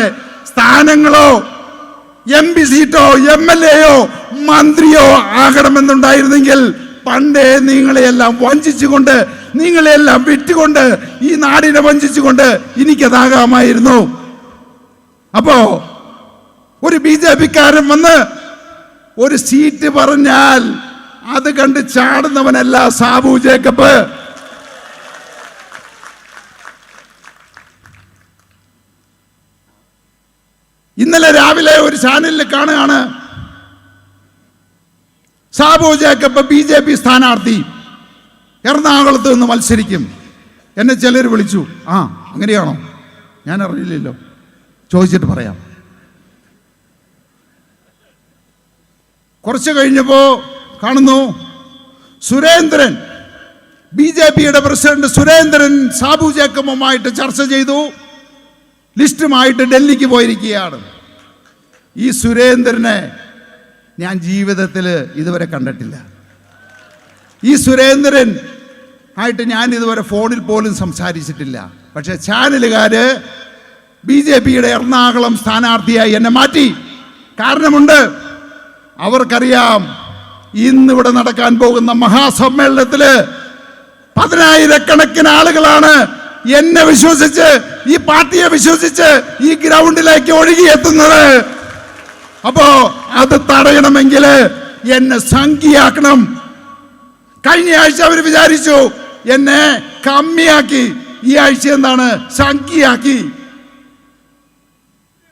സ്ഥാനങ്ങളോ MP സീറ്റോ MLA-യോ മന്ത്രിയോ ആകണമെന്നുണ്ടായിരുന്നെങ്കിൽ പണ്ടേ നിങ്ങളെയെല്ലാം വഞ്ചിച്ചുകൊണ്ട്, നിങ്ങളെയെല്ലാം വിറ്റുകൊണ്ട്, ഈ നാടിനെ വഞ്ചിച്ചുകൊണ്ട് എനിക്കതാകാമായിരുന്നു. അപ്പോ ഒരു BJP-ക്കാരൻ വന്ന് ഒരു സീറ്റ് പറഞ്ഞാൽ അത് കണ്ട് ചാടുന്നവനല്ല സാബു ജേക്കബ്. ഇന്നലെ രാവിലെ ഒരു ചാനലിൽ കാണുകയാണ്, സാബു ജേക്കബ് BJP സ്ഥാനാർത്ഥി എറണാകുളത്ത് നിന്ന് മത്സരിക്കും. എന്നെ ചിലർ വിളിച്ചു. ആ അങ്ങനെയാണോ? ഞാൻ അറിയില്ലല്ലോ, ചോദിച്ചിട്ട് പറയാം. കുറച്ച് കഴിഞ്ഞപ്പോ കാണുന്നു സുരേന്ദ്രൻ, BJP-യുടെ പ്രസിഡന്റ് സുരേന്ദ്രൻ സാബു ജേക്കബുമായിട്ട് ചർച്ച ചെയ്തു, ലിസ്റ്റുമായിട്ട് ഡൽഹിക്ക് പോയിരിക്കുകയാണ്. ഈ സുരേന്ദ്രനെ ഞാൻ ജീവിതത്തിൽ ഇതുവരെ കണ്ടിട്ടില്ല. ഈ സുരേന്ദ്രൻ ആയിട്ട് ഞാൻ ഇതുവരെ ഫോണിൽ പോലും സംസാരിച്ചിട്ടില്ല. പക്ഷെ ചാനലുകാര് BJP-യുടെ എറണാകുളം സ്ഥാനാർത്ഥിയായി എന്നെ മാറ്റി. കാരണമുണ്ട്. അവർക്കറിയാം ഇന്നിവിടെ നടക്കാൻ പോകുന്ന മഹാസമ്മേളനത്തില് 10,000-കണക്കിന് ആളുകളാണ് എന്നെ വിശ്വസിച്ച്, ഈ പാർട്ടിയെ വിശ്വസിച്ച് ഈ ഗ്രൗണ്ടിലേക്ക് ഒഴുകിയെത്തുന്നത്. അപ്പോ അത് തടയണമെങ്കിൽ എന്നെ സംഖ്യയാക്കണം. കഴിഞ്ഞ ആഴ്ച അവർ വിചാരിച്ചു എന്നെ കമ്മിയാക്കി, ഈ ആഴ്ച എന്താണ് സംഖ്യയാക്കി.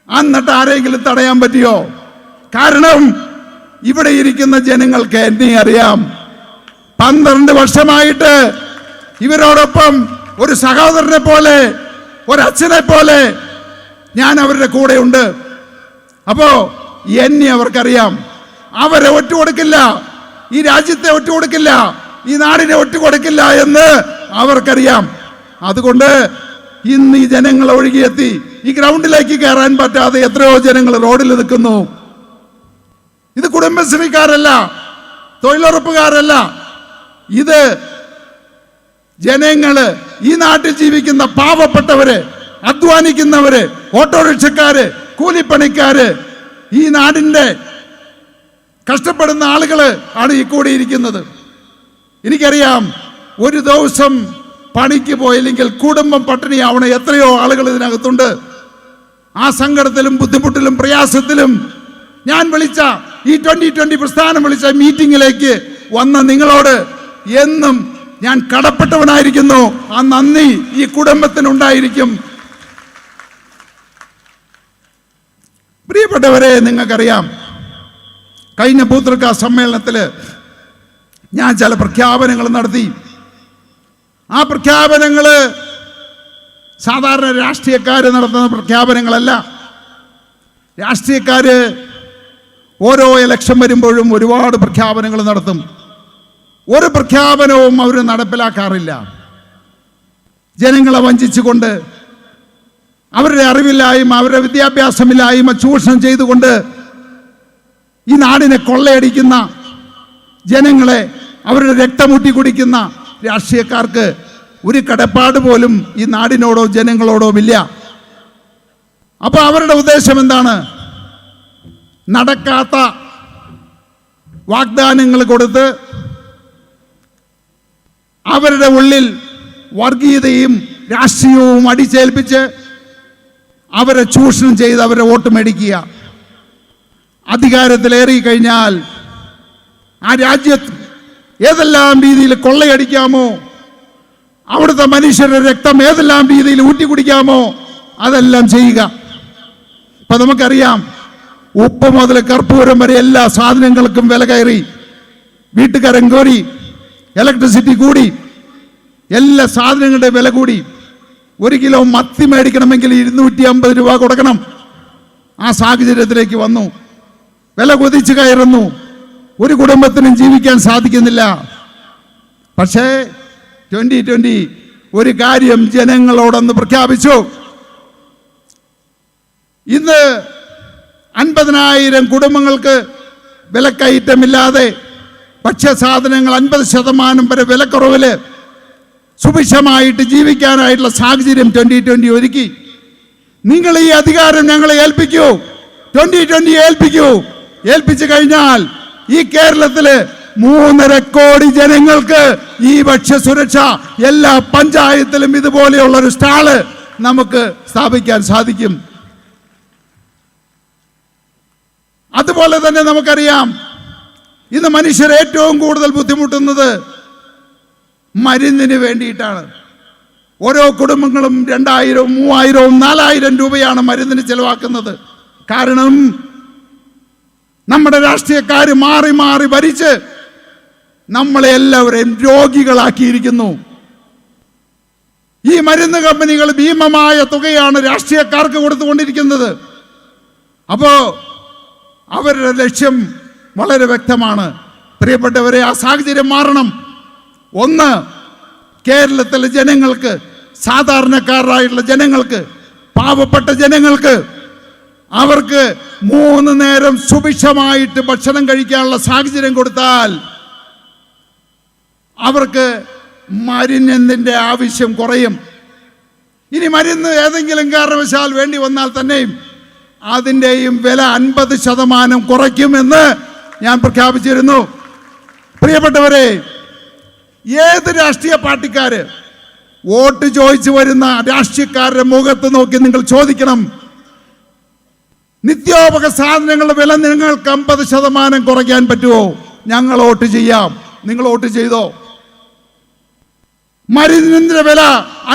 എന്നിട്ട് ആരെങ്കിലും തടയാൻ പറ്റിയോ? കാരണം ഇവിടെ ഇരിക്കുന്ന ജനങ്ങൾക്ക് എന്നെ അറിയാം. 12 വർഷമായിട്ട് ഇവരോടൊപ്പം ഒരു സഹോദരനെ പോലെ, ഒരച്ഛനെ പോലെ ഞാൻ അവരുടെ കൂടെ ഉണ്ട്. അപ്പോ എന്നെ അവർക്കറിയാം. അവരെ ഒറ്റുകൊടുക്കില്ല, ഈ രാജ്യത്തെ ഒറ്റുകൊടുക്കില്ല, ഈ നാടിനെ ഒറ്റുകൊടുക്കില്ല എന്ന് അവർക്കറിയാം. അതുകൊണ്ട് ഇന്ന് ഈ ജനങ്ങൾ ഒഴുകിയെത്തി. ഈ ഗ്രൗണ്ടിലേക്ക് കയറാൻ പറ്റാതെ എത്രയോ ജനങ്ങൾ റോഡിൽ നിൽക്കുന്നു. ഇത് കുടുംബശ്രീക്കാരല്ല, തൊഴിലുറപ്പുകാരല്ല, ഇത് ജനങ്ങള്, ഈ നാട്ടിൽ ജീവിക്കുന്ന പാവപ്പെട്ടവര്, അധ്വാനിക്കുന്നവര്, ഓട്ടോറിക്ഷക്കാര്, കൂലിപ്പണിക്കാര്, ഈ നാടിന്റെ കഷ്ടപ്പെടുന്ന ആളുകള് ആണ് ഈ കൂടിയിരിക്കുന്നത്. എനിക്കറിയാം, ഒരു ദിവസം പണിക്ക് പോയില്ലെങ്കിൽ കുടുംബം പട്ടിണിയാവണ എത്രയോ ആളുകൾ ഇതിനകത്തുണ്ട്. ആ സങ്കടത്തിലും ബുദ്ധിമുട്ടിലും പ്രയാസത്തിലും ഞാൻ വിളിച്ച ഈ 2020 പ്രസ്ഥാനം വിളിച്ച മീറ്റിംഗിലേക്ക് വന്ന നിങ്ങളോട് എന്നും ഞാൻ കടപ്പെട്ടവനായിരിക്കുന്നു. ആ നന്ദി ഈ കുടുംബത്തിനുണ്ടായിരിക്കും. പ്രിയപ്പെട്ടവരെ, നിങ്ങൾക്കറിയാം, കഴിഞ്ഞ പൂത്തൃക്ക സമ്മേളനത്തിൽ ഞാൻ ചില പ്രഖ്യാപനങ്ങൾ നടത്തി. ആ പ്രഖ്യാപനങ്ങൾ സാധാരണ രാഷ്ട്രീയക്കാർ നടത്തുന്ന പ്രഖ്യാപനങ്ങളല്ല. രാഷ്ട്രീയക്കാർ ഓരോ ഇലക്ഷൻ വരുമ്പോഴും ഒരുപാട് പ്രഖ്യാപനങ്ങൾ നടത്തും. ഒരു പ്രഖ്യാപനവും അവർ നടപ്പിലാക്കാറില്ല. ജനങ്ങളെ വഞ്ചിച്ചുകൊണ്ട്, അവരുടെ അറിവില്ലായ്മ, അവരുടെ വിദ്യാഭ്യാസമില്ലായ്മ ചൂഷണം ചെയ്തുകൊണ്ട് ഈ നാടിനെ കൊള്ളയടിക്കുന്ന ജനങ്ങളെ, അവരുടെ രക്തമുട്ടി കുടിക്കുന്ന രാഷ്ട്രീയക്കാർക്ക് ഒരു കടപ്പാട് പോലും ഈ നാടിനോടോ ജനങ്ങളോടോ ഇല്ല. അപ്പൊ അവരുടെ ഉദ്ദേശം എന്താണ്? നടക്കാത്ത വാഗ്ദാനങ്ങൾ കൊടുത്ത് അവരുടെ ഉള്ളിൽ വർഗീയതയും രാഷ്ട്രീയവും അടിച്ചേൽപ്പിച്ച് അവരെ ചൂഷണം ചെയ്ത് അവരെ വോട്ട് മേടിക്കുക. അധികാരത്തിലേറി കഴിഞ്ഞാൽ ആ രാജ്യത്ത് ഏതെല്ലാം രീതിയിൽ കൊള്ളയടിക്കാമോ, അവിടുത്തെ മനുഷ്യരുടെ രക്തം ഏതെല്ലാം രീതിയിൽ ഊറ്റിക്കുടിക്കാമോ അതെല്ലാം ചെയ്യുക. ഇപ്പൊ നമുക്കറിയാം, ഉപ്പ് മുതൽ കർപ്പൂരം വരെ എല്ലാ സാധനങ്ങൾക്കും വില കയറി, വീട്ടുകാരൻ കോരി, ഇലക്ട്രിസിറ്റി കൂടി, എല്ലാ സാധനങ്ങളുടെ വില കൂടി. 1 കിലോ മത്തി മേടിക്കണമെങ്കിൽ 250 രൂപ കൊടുക്കണം. ആ സാഹചര്യത്തിലേക്ക് വന്നു. വില കുതിച്ചു കയറുന്നു. ഒരു കുടുംബത്തിനും ജീവിക്കാൻ സാധിക്കുന്നില്ല. പക്ഷേ 2020 ഒരു കാര്യം ജനങ്ങളോടൊന്ന് പ്രഖ്യാപിച്ചു. ഇന്ന് 50,000 കുടുംബങ്ങൾക്ക് വിലക്കയറ്റമില്ലാതെ ഭക്ഷ്യസാധനങ്ങൾ 50% വരെ വിലക്കുറവിൽ സുഭിക്ഷമായിട്ട് ജീവിക്കാനായിട്ടുള്ള സാഹചര്യം 2020 ഒരുക്കി. നിങ്ങൾ ഈ അധികാരം ഞങ്ങളെ ഏൽപ്പിക്കൂ, 2020 ഏൽപ്പിക്കൂ. ഏൽപ്പിച്ചു കഴിഞ്ഞാൽ ഈ കേരളത്തില് 3.5 കോടി ജനങ്ങൾക്ക് ഈ ഭക്ഷ്യസുരക്ഷ എല്ലാ പഞ്ചായത്തിലും ഇതുപോലെയുള്ളൊരു സ്റ്റാള് നമുക്ക് സ്ഥാപിക്കാൻ സാധിക്കും. അതുപോലെ തന്നെ നമുക്കറിയാം, ഇന്ന് മനുഷ്യർ ഏറ്റവും കൂടുതൽ ബുദ്ധിമുട്ടുന്നത് മരുന്നിന് വേണ്ടിയിട്ടാണ്. ഓരോ കുടുംബങ്ങളും 2,000, 3,000, 4,000 രൂപയാണ് മരുന്നിന് ചെലവാക്കുന്നത്. കാരണം നമ്മുടെ രാഷ്ട്രീയക്കാർ മാറി മാറി ഭരിച്ച് നമ്മളെ എല്ലാവരെയും രോഗികളാക്കിയിരിക്കുന്നു. ഈ മരുന്ന് കമ്പനികൾ ഭീമമായ തുകയാണ് രാഷ്ട്രീയക്കാർക്ക് കൊടുത്തുകൊണ്ടിരിക്കുന്നത്. അപ്പോ അവരുടെ ലക്ഷ്യം വളരെ വ്യക്തമാണ്. പ്രിയപ്പെട്ടവരെ, ആ സാഹചര്യം മാറണം. ഒന്ന്, കേരളത്തിലെ ജനങ്ങൾക്ക്, സാധാരണക്കാരായിട്ടുള്ള ജനങ്ങൾക്ക്, പാവപ്പെട്ട ജനങ്ങൾക്ക് അവർക്ക് 3 നേരം സുഭിക്ഷമായിട്ട് ഭക്ഷണം കഴിക്കാനുള്ള സാഹചര്യം കൊടുത്താൽ അവർക്ക് മരുന്നിൻ്റെ ആവശ്യം കുറയും. ഇനി മരുന്ന് ഏതെങ്കിലും കാരണവശാൽ വേണ്ടി വന്നാൽ തന്നെയും അതിൻ്റെയും വില 50% കുറയ്ക്കുമെന്ന് ഞാൻ പ്രഖ്യാപിച്ചിരുന്നു. പ്രിയപ്പെട്ടവരെ, ഏത് രാഷ്ട്രീയ പാർട്ടിക്കാര് വോട്ട് ചോദിച്ചു വരുന്ന രാഷ്ട്രീയക്കാരുടെ മുഖത്ത് നോക്കി നിങ്ങൾ ചോദിക്കണം, നിത്യോപക സാധനങ്ങളുടെ വില നിങ്ങൾക്ക് 50% കുറയ്ക്കാൻ പറ്റുമോ? ഞങ്ങൾ വോട്ട് ചെയ്യാം. നിങ്ങൾ വോട്ട് ചെയ്തോ? മരുന്നിന്റെ വില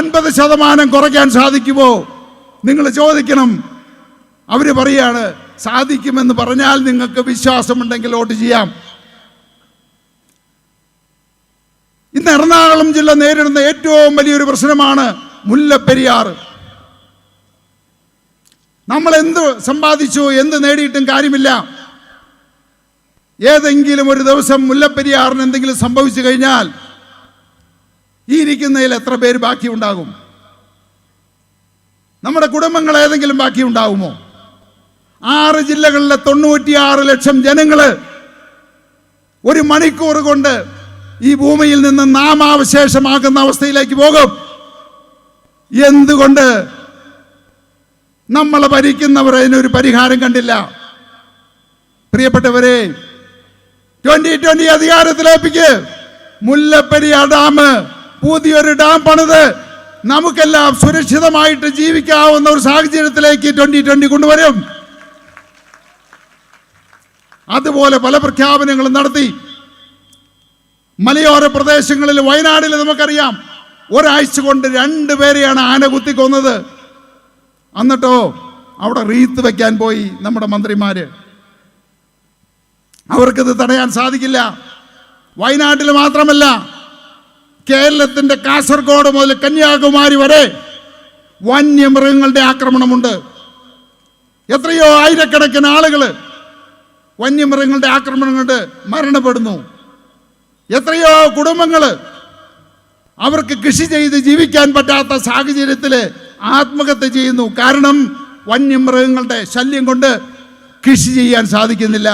50% കുറയ്ക്കാൻ സാധിക്കുമോ? നിങ്ങൾ ചോദിക്കണം. അവര് പറയാണ് സാധിക്കുമെന്ന് പറഞ്ഞാൽ നിങ്ങൾക്ക് വിശ്വാസമുണ്ടെങ്കിൽ വോട്ട് ചെയ്യാം. ഇന്ന് എറണാകുളം ജില്ല നേരിടുന്ന ഏറ്റവും വലിയൊരു പ്രശ്നമാണ് മുല്ലപ്പെരിയാർ. നമ്മൾ എന്ത് സമ്പാദിച്ചു, എന്ത് നേടിയിട്ടും കാര്യമില്ല. ഏതെങ്കിലും ഒരു ദിവസം മുല്ലപ്പെരിയാറിന് എന്തെങ്കിലും സംഭവിച്ചു കഴിഞ്ഞാൽ ഈ ഇരിക്കുന്നതിൽ എത്ര പേര് ബാക്കിയുണ്ടാകും? നമ്മുടെ കുടുംബങ്ങൾ ഏതെങ്കിലും ബാക്കിയുണ്ടാകുമോ? 6 ജില്ലകളിലെ 96 ലക്ഷം ജനങ്ങള് 1 മണിക്കൂർ കൊണ്ട് ഈ ഭൂമിയിൽ നിന്ന് നാമാവശേഷമാകുന്ന അവസ്ഥയിലേക്ക് പോകും. എന്തുകൊണ്ട് നമ്മളെ ഭരിക്കുന്നവർ അതിനൊരു പരിഹാരം കണ്ടില്ല? പ്രിയപ്പെട്ടവരെ, 2020 അധികാരത്തിലേപ്പിക്ക് മുല്ലപ്പെരിയാർ ഡാം, പുതിയൊരു ഡാം പണിത് നമുക്കെല്ലാം സുരക്ഷിതമായിട്ട് ജീവിക്കാവുന്ന ഒരു സാഹചര്യത്തിലേക്ക് 2020 കൊണ്ടുവരും. അതുപോലെ പല പ്രഖ്യാപനങ്ങളും നടത്തി. മലയോര പ്രദേശങ്ങളിൽ, വയനാട്ടിൽ നമുക്കറിയാം, ഒരാഴ്ച കൊണ്ട് 2 പേരെയാണ് ആന കുത്തിക്കൊന്നത്. എന്നിട്ടോ അവിടെ റീത്ത് വെക്കാൻ പോയി നമ്മുടെ മന്ത്രിമാര്. അവർക്കിത് തടയാൻ സാധിക്കില്ല. വയനാട്ടിൽ മാത്രമല്ല, കേരളത്തിന്റെ കാസർഗോഡ് മുതൽ കന്യാകുമാരി വരെ വന്യമൃഗങ്ങളുടെ ആക്രമണമുണ്ട്. എത്രയോ ആയിരക്കണക്കിന് ആളുകൾ വന്യമൃഗങ്ങളുടെ ആക്രമണം കൊണ്ട് മരണപ്പെടുന്നു. എത്രയോ കുടുംബങ്ങൾ അവർക്ക് കൃഷി ചെയ്ത് ജീവിക്കാൻ പറ്റാത്ത സാഹചര്യത്തിൽ ആത്മഹത്യ ചെയ്യുന്നു. കാരണം വന്യമൃഗങ്ങളുടെ ശല്യം കൊണ്ട് കൃഷി ചെയ്യാൻ സാധിക്കുന്നില്ല.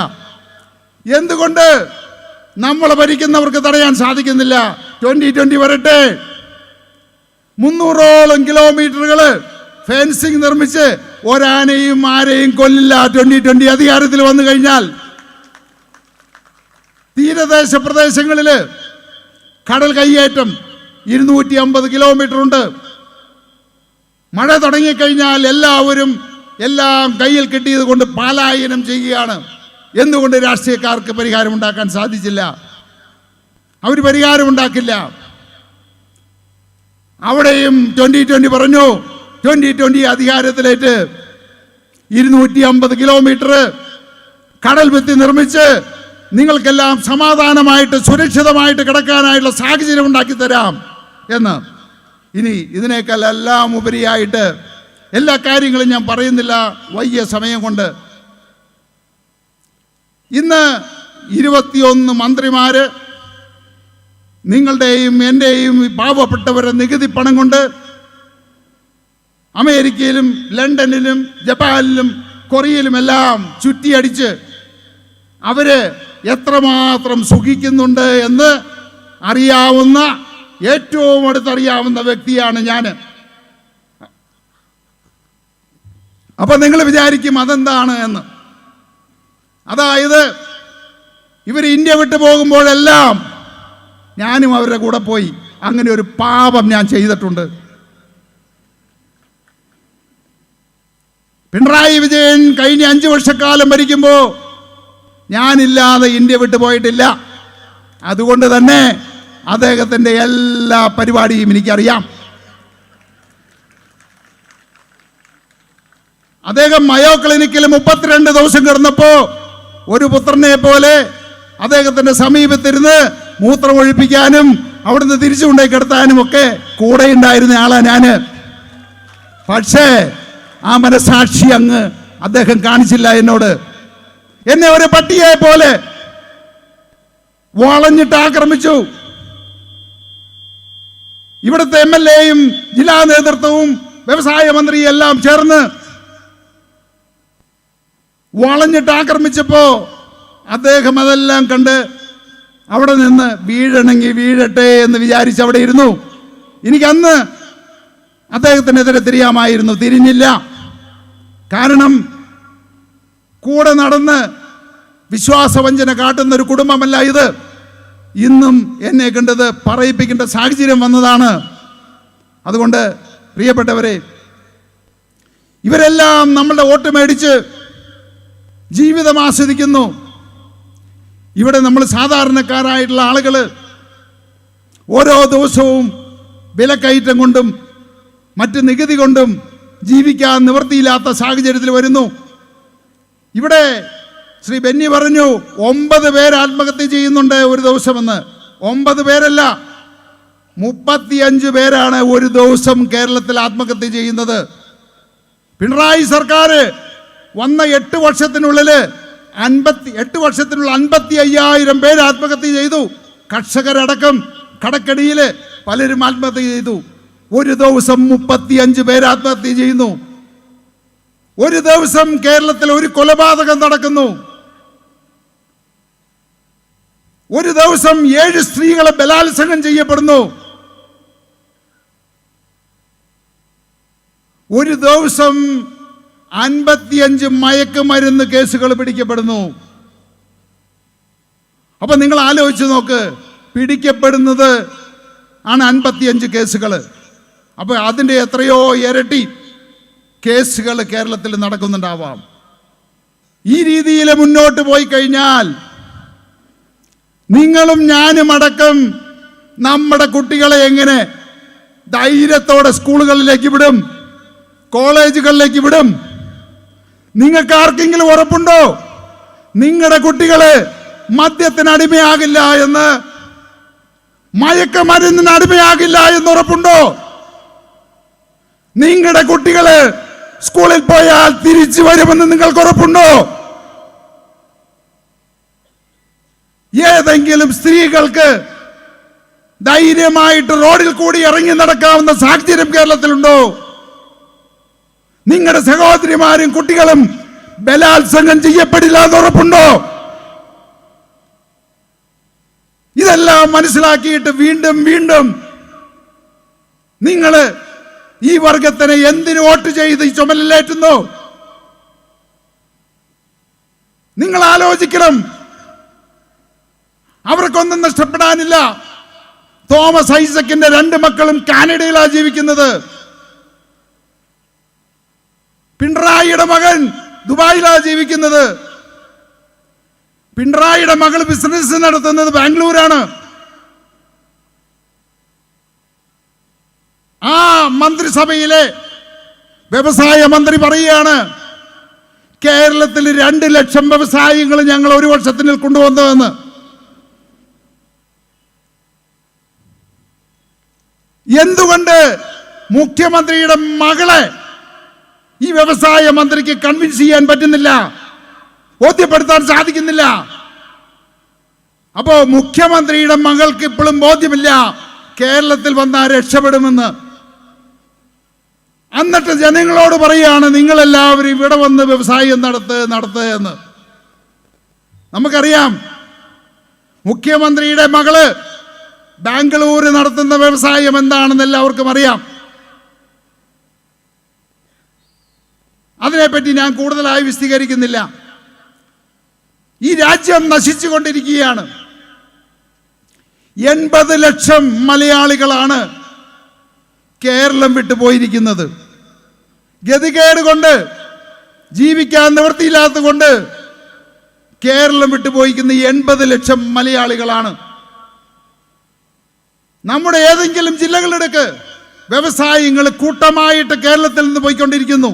എന്തുകൊണ്ട് നമ്മളെ ഭരിക്കുന്നവർക്ക് തടയാൻ സാധിക്കുന്നില്ല? 2020 വരട്ടെ. 300ഓളം കിലോമീറ്ററുകൾ ഫെൻസിങ് നിർമ്മിച്ച് ഒരാനയും ആരെയും കൊല്ലില്ല. 2020 അധികാരത്തിൽ വന്നു കഴിഞ്ഞാൽ തീരദേശ പ്രദേശങ്ങളിൽ കടൽ കയ്യേറ്റം 250 കിലോമീറ്റർ ഉണ്ട്. മഴ തുടങ്ങിക്കഴിഞ്ഞാൽ എല്ലാം കയ്യിൽ കിട്ടിയത് കൊണ്ട് പലായനം ചെയ്യുകയാണ്. എന്തുകൊണ്ട് രാഷ്ട്രീയക്കാർക്ക് പരിഹാരമുണ്ടാക്കാൻ സാധിച്ചില്ല? അവർ പരിഹാരമുണ്ടാക്കില്ല. അവിടെയും 2020 പറഞ്ഞു, 2020 അധികാരത്തിലേറ്റ് 250 കിലോമീറ്റർ കടൽ ഭിത്തി നിർമ്മിച്ച് നിങ്ങൾക്കെല്ലാം സമാധാനമായിട്ട് സുരക്ഷിതമായിട്ട് കിടക്കാനായിട്ടുള്ള സാഹചര്യം ഉണ്ടാക്കി തരാം എന്ന്. ഇനി ഇതിനേക്കാൾ എല്ലാം ഉപരിയായിട്ട് എല്ലാ കാര്യങ്ങളും ഞാൻ പറയുന്നില്ല, വലിയ സമയം കൊണ്ട്. ഇന്ന് 21 മന്ത്രിമാര് നിങ്ങളുടെയും എൻ്റെയും പാവപ്പെട്ടവരുടെ നികുതി പണം കൊണ്ട് അമേരിക്കയിലും ലണ്ടനിലും ജപ്പാനിലും കൊറിയയിലുമെല്ലാം ചുറ്റിയടിച്ച് അവര് എത്രമാത്രം സുഖിക്കുന്നുണ്ട് എന്ന് അറിയാവുന്ന, ഏറ്റവും അടുത്തറിയാവുന്ന വ്യക്തിയാണ് ഞാൻ. അപ്പൊ നിങ്ങൾ വിചാരിക്കും അതെന്താണ് എന്ന്. അതായത് ഇവർ ഇന്ത്യ വിട്ടു പോകുമ്പോഴെല്ലാം ഞാനും അവരുടെ കൂടെ പോയി. അങ്ങനെ ഒരു പാപം ഞാൻ ചെയ്തിട്ടുണ്ട്. പിണറായി വിജയൻ കഴിഞ്ഞ 5 വർഷക്കാലം ഭരിക്കുമ്പോൾ ഞാനില്ലാതെ ഇന്ത്യ വിട്ടു പോയിട്ടില്ല. അതുകൊണ്ട് തന്നെ അദ്ദേഹത്തിൻ്റെ എല്ലാ പരിപാടിയും എനിക്കറിയാം. അദ്ദേഹം മയോ ക്ലിനിക്കിൽ 32 ദിവസം കിടന്നപ്പോൾ ഒരു പുത്രനെ പോലെ അദ്ദേഹത്തിൻ്റെ സമീപത്തിരുന്ന് മൂത്രമൊഴിപ്പിക്കാനും അവിടുന്ന് തിരിച്ചു കൊണ്ടേ കിടത്താനും ഒക്കെ കൂടെ ഉണ്ടായിരുന്ന ആളാണ് ഞാൻ. പക്ഷേ ആ മനസാക്ഷി അങ്ങ് അദ്ദേഹം കാണിച്ചില്ല എന്നോട്. എന്നെ ഒരു പട്ടിയെ പോലെ വളഞ്ഞിട്ട് ആക്രമിച്ചു. ഇവിടുത്തെ MLA-യും ജില്ലാ നേതൃത്വവും വ്യവസായ മന്ത്രിയും എല്ലാം ചേർന്ന് വളഞ്ഞിട്ട് ആക്രമിച്ചപ്പോ അദ്ദേഹം അതെല്ലാം കണ്ട് അവിടെ നിന്ന് വീഴണമെങ്കിൽ വീഴട്ടെ എന്ന് വിചാരിച്ച് അവിടെ ഇരുന്നു. എനിക്കന്ന് അദ്ദേഹത്തിനെതിരെ തിരിയാമായിരുന്നു, തിരിഞ്ഞില്ല. കാരണം കൂടെ നടന്ന് വിശ്വാസവഞ്ചന കാട്ടുന്ന ഒരു കുടുംബമല്ല ഇത്. ഇന്നും എന്നെ കണ്ടത് പറയിപ്പിക്കേണ്ട സാഹചര്യം വന്നതാണ്. അതുകൊണ്ട് പ്രിയപ്പെട്ടവരെ, ഇവരെല്ലാം നമ്മളുടെ വോട്ട് മേടിച്ച് ജീവിതം ആസ്വദിക്കുന്നു. ഇവിടെ നമ്മൾ സാധാരണക്കാരായിട്ടുള്ള ആളുകൾ ഓരോ ദിവസവും വിലക്കയറ്റം കൊണ്ടും മറ്റ് നികുതി കൊണ്ടും ജീവിക്കാൻ നിവൃത്തിയില്ലാത്ത സാഹചര്യത്തിൽ വരുന്നു. ഇവിടെ ശ്രീ ബെന്നി പറഞ്ഞു 9 പേര് ആത്മഹത്യ ചെയ്യുന്നുണ്ട് ഒരു ദിവസമെന്ന്. 9 പേരല്ല, 35 പേരാണ് ഒരു ദിവസം കേരളത്തിൽ ആത്മഹത്യ ചെയ്യുന്നത്. പിണറായി സർക്കാർ വന്ന 8 വർഷത്തിനുള്ളിൽ 55,000 പേര് ആത്മഹത്യ ചെയ്തു. കർഷകരടക്കം കടക്കടിയിൽ പലരും ആത്മഹത്യ ചെയ്തു. ഒരു ദിവസം 35 പേര് ആത്മഹത്യ ചെയ്യുന്നു. ഒരു ദിവസം കേരളത്തിൽ ഒരു കൊലപാതകം നടക്കുന്നു. ഒരു ദിവസം 7 സ്ത്രീകളെ ബലാത്സംഗം ചെയ്യപ്പെടുന്നു. ഒരു ദിവസം 55 മയക്കുമരുന്ന് കേസുകൾ പിടിക്കപ്പെടുന്നു. അപ്പൊ നിങ്ങൾ ആലോചിച്ച് നോക്ക്, പിടിക്കപ്പെടുന്നത് ആണ് 55 കേസുകൾ. അപ്പൊ അതിൻ്റെ എത്രയോ ഇരട്ടി കേസുകൾ കേരളത്തിൽ നടക്കുന്നുണ്ടാവാം. ഈ രീതിയിൽ മുന്നോട്ട് പോയി കഴിഞ്ഞാൽ നിങ്ങളും ഞാനും അടക്കം നമ്മുടെ കുട്ടികളെ എങ്ങനെ ധൈര്യത്തോടെ സ്കൂളുകളിലേക്ക് വിടും, കോളേജുകളിലേക്ക് വിടും? നിങ്ങൾക്ക് ആർക്കെങ്കിലും ഉറപ്പുണ്ടോ നിങ്ങളുടെ കുട്ടികള് മദ്യത്തിന് അടിമയാകില്ല എന്ന്, മയക്കമരുന്നിന് അടിമയാകില്ല എന്ന് ഉറപ്പുണ്ടോ? നിങ്ങളുടെ കുട്ടികള് സ്കൂളിൽ പോയാൽ തിരിച്ചു വരുമെന്ന് നിങ്ങൾക്ക് ഉറപ്പുണ്ടോ? ഏതെങ്കിലും സ്ത്രീകൾക്ക് ധൈര്യമായിട്ട് റോഡിൽ കൂടി ഇറങ്ങി നടക്കാവുന്ന സാഹചര്യം കേരളത്തിലുണ്ടോ? നിങ്ങളുടെ സഹോദരിമാരും കുട്ടികളും ബലാത്സംഗം ചെയ്യപ്പെടില്ല എന്ന് ഉറപ്പുണ്ടോ? ഇതെല്ലാം മനസ്സിലാക്കിയിട്ട് വീണ്ടും വീണ്ടും നിങ്ങൾ ഈ വർഗത്തിനെ എന്തിനു വോട്ട് ചെയ്ത് ഈ ചുമലിലേറ്റുന്നു? നിങ്ങൾ ആലോചിക്കണം. അവർക്കൊന്നും നഷ്ടപ്പെടാനില്ല. തോമസ് ഐസക്കിന്റെ 2 മക്കളും കാനഡയിലാണ് ജീവിക്കുന്നത്. പിണറായിയുടെ മകൻ ദുബായിലാണ് ജീവിക്കുന്നത്. പിണറായിയുടെ മകൾ ബിസിനസ് നടത്തുന്നത് ബാംഗ്ലൂരാണ്. ആ മന്ത്രിസഭയിലെ വ്യവസായ മന്ത്രി പറയുകയാണ്, കേരളത്തിൽ 2 ലക്ഷം വ്യവസായികൾ ഞങ്ങൾ ഒരു വർഷത്തിനുള്ളിൽ കൊണ്ടുവന്നതെന്ന്. എന്തുകൊണ്ട് മുഖ്യമന്ത്രിയുടെ മകളെ ഈ വ്യവസായ മന്ത്രിക്ക് കൺവിൻസ് ചെയ്യാൻ പറ്റുന്നില്ല, ബോധ്യപ്പെടുത്താൻ സാധിക്കുന്നില്ല? അപ്പോ മുഖ്യമന്ത്രിയുടെ മകൾക്ക് ഇപ്പോഴും ബോധ്യമില്ല കേരളത്തിൽ വന്നാൽ രക്ഷപ്പെടുമെന്ന്. എന്നിട്ട് ജനങ്ങളോട് പറയുകയാണ് നിങ്ങളെല്ലാവരും ഇവിടെ വന്ന് വ്യവസായം നടത്തുക എന്ന്. നമുക്കറിയാം, മുഖ്യമന്ത്രിയുടെ മകള് ബാംഗ്ലൂർ നടത്തുന്ന വ്യവസായം എന്താണെന്ന് എല്ലാവർക്കും അറിയാം. അതിനെപ്പറ്റി ഞാൻ കൂടുതലായി വിശദീകരിക്കുന്നില്ല. ഈ രാജ്യം നശിച്ചുകൊണ്ടിരിക്കുകയാണ്. 80 ലക്ഷം മലയാളികളാണ് കേരളം വിട്ടുപോയിരിക്കുന്നത്. ഗതികേട് കൊണ്ട്, ജീവിക്കാൻ നിവൃത്തിയില്ലാത്ത കൊണ്ട് കേരളം വിട്ടുപോയിരിക്കുന്ന 80 ലക്ഷം മലയാളികളാണ്. നമ്മുടെ ഏതെങ്കിലും ജില്ലകളെടുക്ക്, വ്യവസായങ്ങൾ കൂട്ടമായിട്ട് കേരളത്തിൽ നിന്ന് പോയിക്കൊണ്ടിരിക്കുന്നു.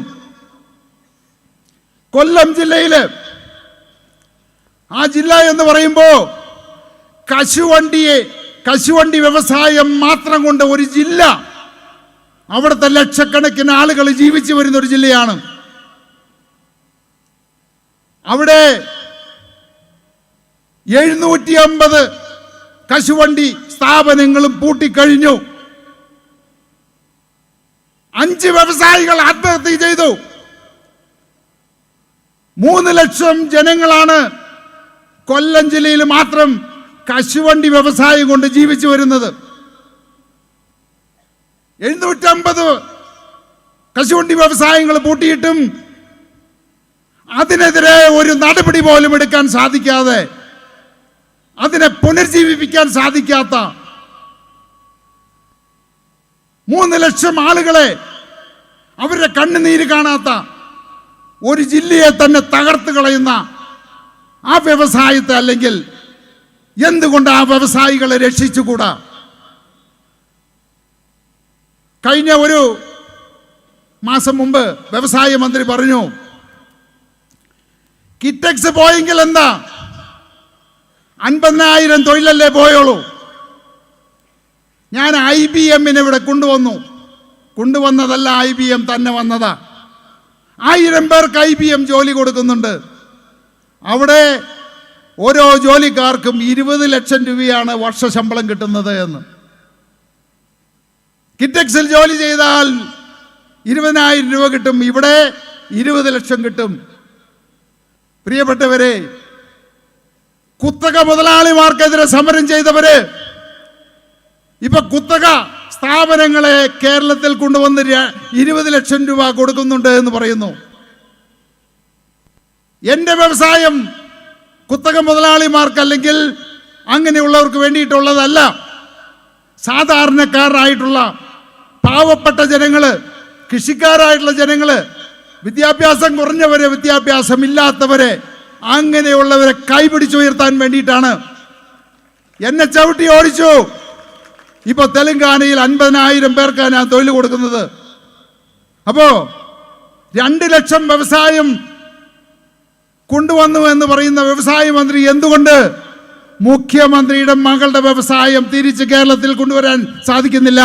കൊല്ലം ജില്ലയില്, ആ ജില്ല എന്ന് പറയുമ്പോൾ കശുവണ്ടി വ്യവസായം മാത്രം കൊണ്ട് ഒരു ജില്ല, അവിടുത്തെ ലക്ഷക്കണക്കിന് ആളുകൾ ജീവിച്ചു വരുന്ന ഒരു ജില്ലയാണ്. അവിടെ 750 കശുവണ്ടി സ്ഥാപനങ്ങളും പൂട്ടിക്കഴിഞ്ഞു. 5 വ്യവസായികൾ ആത്മഹത്യ ചെയ്തു. 3 ലക്ഷം ജനങ്ങളാണ് കൊല്ലം ജില്ലയിൽ മാത്രം കശുവണ്ടി വ്യവസായം കൊണ്ട് ജീവിച്ചു വരുന്നത്. 750 കശുവണ്ടി വ്യവസായങ്ങൾ പൂട്ടിയിട്ടും അതിനെതിരെ ഒരു നടപടി പോലും എടുക്കാൻ സാധിക്കാതെ, അതിനെ പുനർജീവിപ്പിക്കാൻ സാധിക്കാത്ത 3 ലക്ഷം ആളുകളെ, അവരുടെ കണ്ണുനീര് കാണാത്ത ഒരു ജില്ലയെ തന്നെ തകർത്ത് കളയുന്ന ആ വ്യവസായത്തെ, അല്ലെങ്കിൽ എന്തുകൊണ്ട് ആ വ്യവസായികളെ രക്ഷിച്ചുകൂടാ? കഴിഞ്ഞ ഒരു മാസം മുമ്പ് വ്യവസായ മന്ത്രി പറഞ്ഞു, കിറ്റക്സ് പോയെങ്കിൽ എന്താ, 50,000 തൊഴിലല്ലേ പോയോളൂ. ഞാൻ IBM ഇവിടെ കൊണ്ടുവന്നതല്ല, IBM തന്നെ വന്നതാ. 1000 പേർക്ക് IBM ജോലി കൊടുക്കുന്നുണ്ട്. അവിടെ ഓരോ ജോലിക്കാർക്കും 20 ലക്ഷം രൂപയാണ് വർഷ ശമ്പളം കിട്ടുന്നത് എന്ന്. കിറ്റക്സിൽ ജോലി ചെയ്താൽ 20,000 രൂപ കിട്ടും, ഇവിടെ 20 ലക്ഷം കിട്ടും. പ്രിയപ്പെട്ടവരെ, കുത്തക മുതലാളിമാർക്കെതിരെ സമരം ചെയ്തവര് ഇപ്പൊ കുത്തക സ്ഥാപനങ്ങളെ കേരളത്തിൽ കൊണ്ടുവന്ന് 20 ലക്ഷം രൂപ കൊടുക്കുന്നുണ്ട് എന്ന് പറയുന്നു. എന്റെ വ്യവസായം കുത്തക മുതലാളിമാർക്ക് അല്ലെങ്കിൽ അങ്ങനെയുള്ളവർക്ക് വേണ്ടിയിട്ടുള്ളതല്ല. സാധാരണക്കാരായിട്ടുള്ള പാവപ്പെട്ട ജനങ്ങള്, കൃഷിക്കാരായിട്ടുള്ള ജനങ്ങള്, വിദ്യാഭ്യാസം കുറഞ്ഞവരെ, വിദ്യാഭ്യാസം ഇല്ലാത്തവരെ, അങ്ങനെയുള്ളവരെ കൈപിടിച്ചുയർത്താൻ വേണ്ടിയിട്ടാണ്. എന്നെ ചവിട്ടി ഓടിച്ചു. ഇപ്പൊ തെലങ്കാനയിൽ 50,000 പേർക്കാണ് ഞാൻ തൊഴിൽ കൊടുക്കുന്നത്. അപ്പോ 2 ലക്ഷം വ്യവസായം കൊണ്ടുവന്നു എന്ന് പറയുന്ന വ്യവസായ മന്ത്രി എന്തുകൊണ്ട് മുഖ്യമന്ത്രിയുടെ മകളുടെ വ്യവസായം തിരിച്ച് കേരളത്തിൽ കൊണ്ടുവരാൻ സാധിക്കുന്നില്ല?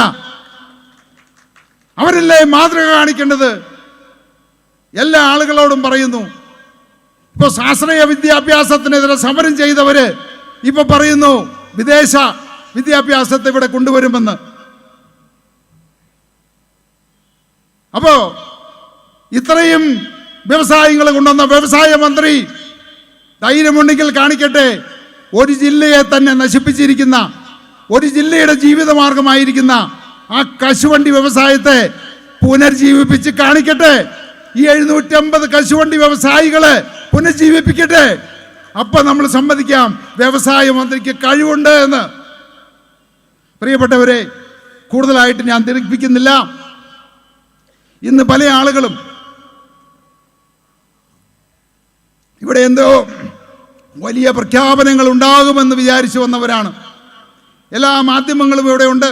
അവരല്ലേ മാതൃക കാണിക്കേണ്ടത്? എല്ലാ ആളുകളോടും പറയുന്നു. ഇപ്പൊ ശാസ്ത്രീയ വിദ്യാഭ്യാസത്തിനെതിരെ സമരം ചെയ്തവര് ഇപ്പൊ പറയുന്നു വിദേശ വിദ്യാഭ്യാസത്തെ ഇവിടെ കൊണ്ടുവരുമെന്ന്. അപ്പോ ഇത്രയും വ്യവസായങ്ങൾ കൊണ്ടുവന്ന വ്യവസായ മന്ത്രി ധൈര്യമുണ്ടെങ്കിൽ കാണിക്കട്ടെ. ഒരു ജില്ലയെ തന്നെ നശിപ്പിച്ചിരിക്കുന്ന, ഒരു ജില്ലയുടെ ജീവിതമാർഗമായിരിക്കുന്ന ആ കശുവണ്ടി വ്യവസായത്തെ പുനർജീവിപ്പിച്ച് കാണിക്കട്ടെ. ഈ 750 കശുവണ്ടി വ്യവസായികളെ പുനർജീവിപ്പിക്കട്ടെ. അപ്പൊ നമ്മൾ സമ്മതിക്കാം വ്യവസായ മന്ത്രിക്ക് കഴിവുണ്ട് എന്ന്. പ്രിയപ്പെട്ടവരെ, കൂടുതലായിട്ട് ഞാൻ ദീർഘിപ്പിക്കുന്നില്ല. ഇന്ന് പല ആളുകളും ഇവിടെ എന്തോ വലിയ പ്രഖ്യാപനങ്ങൾ ഉണ്ടാകുമെന്ന് വിചാരിച്ചു വന്നവരാണ്. എല്ലാ മാധ്യമങ്ങളും ഇവിടെ ഉണ്ട്.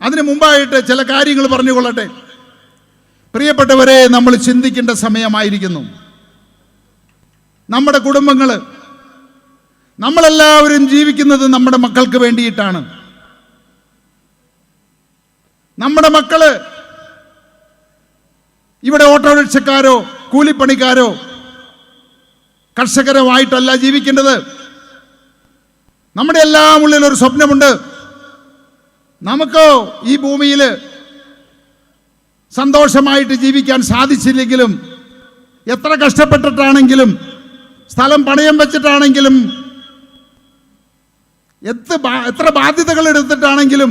അതിനു മുമ്പായിട്ട് ചില കാര്യങ്ങൾ പറഞ്ഞുകൊള്ളട്ടെ. പ്രിയപ്പെട്ടവരെ, നമ്മൾ ചിന്തിക്കേണ്ട സമയമായിരിക്കുന്നു. നമ്മുടെ കുടുംബങ്ങൾ, നമ്മളെല്ലാവരും ജീവിക്കുന്നത് നമ്മുടെ മക്കൾക്ക് വേണ്ടിയിട്ടാണ്. നമ്മുടെ മക്കള് ഇവിടെ ഓട്ടോറിക്ഷക്കാരോ കൂലിപ്പണിക്കാരോ കർഷകരുമായിട്ടല്ല ജീവിക്കേണ്ടത്. നമ്മുടെ എല്ലാം ഉള്ളിൽ ഒരു സ്വപ്നമുണ്ട്. നമുക്ക് ഈ ഭൂമിയിൽ സന്തോഷമായിട്ട് ജീവിക്കാൻ സാധിച്ചില്ലെങ്കിലും, എത്ര കഷ്ടപ്പെട്ടിട്ടാണെങ്കിലും, സ്ഥലം പണയം വെച്ചിട്ടാണെങ്കിലും, എത്ര ബാധ്യതകൾ എടുത്തിട്ടാണെങ്കിലും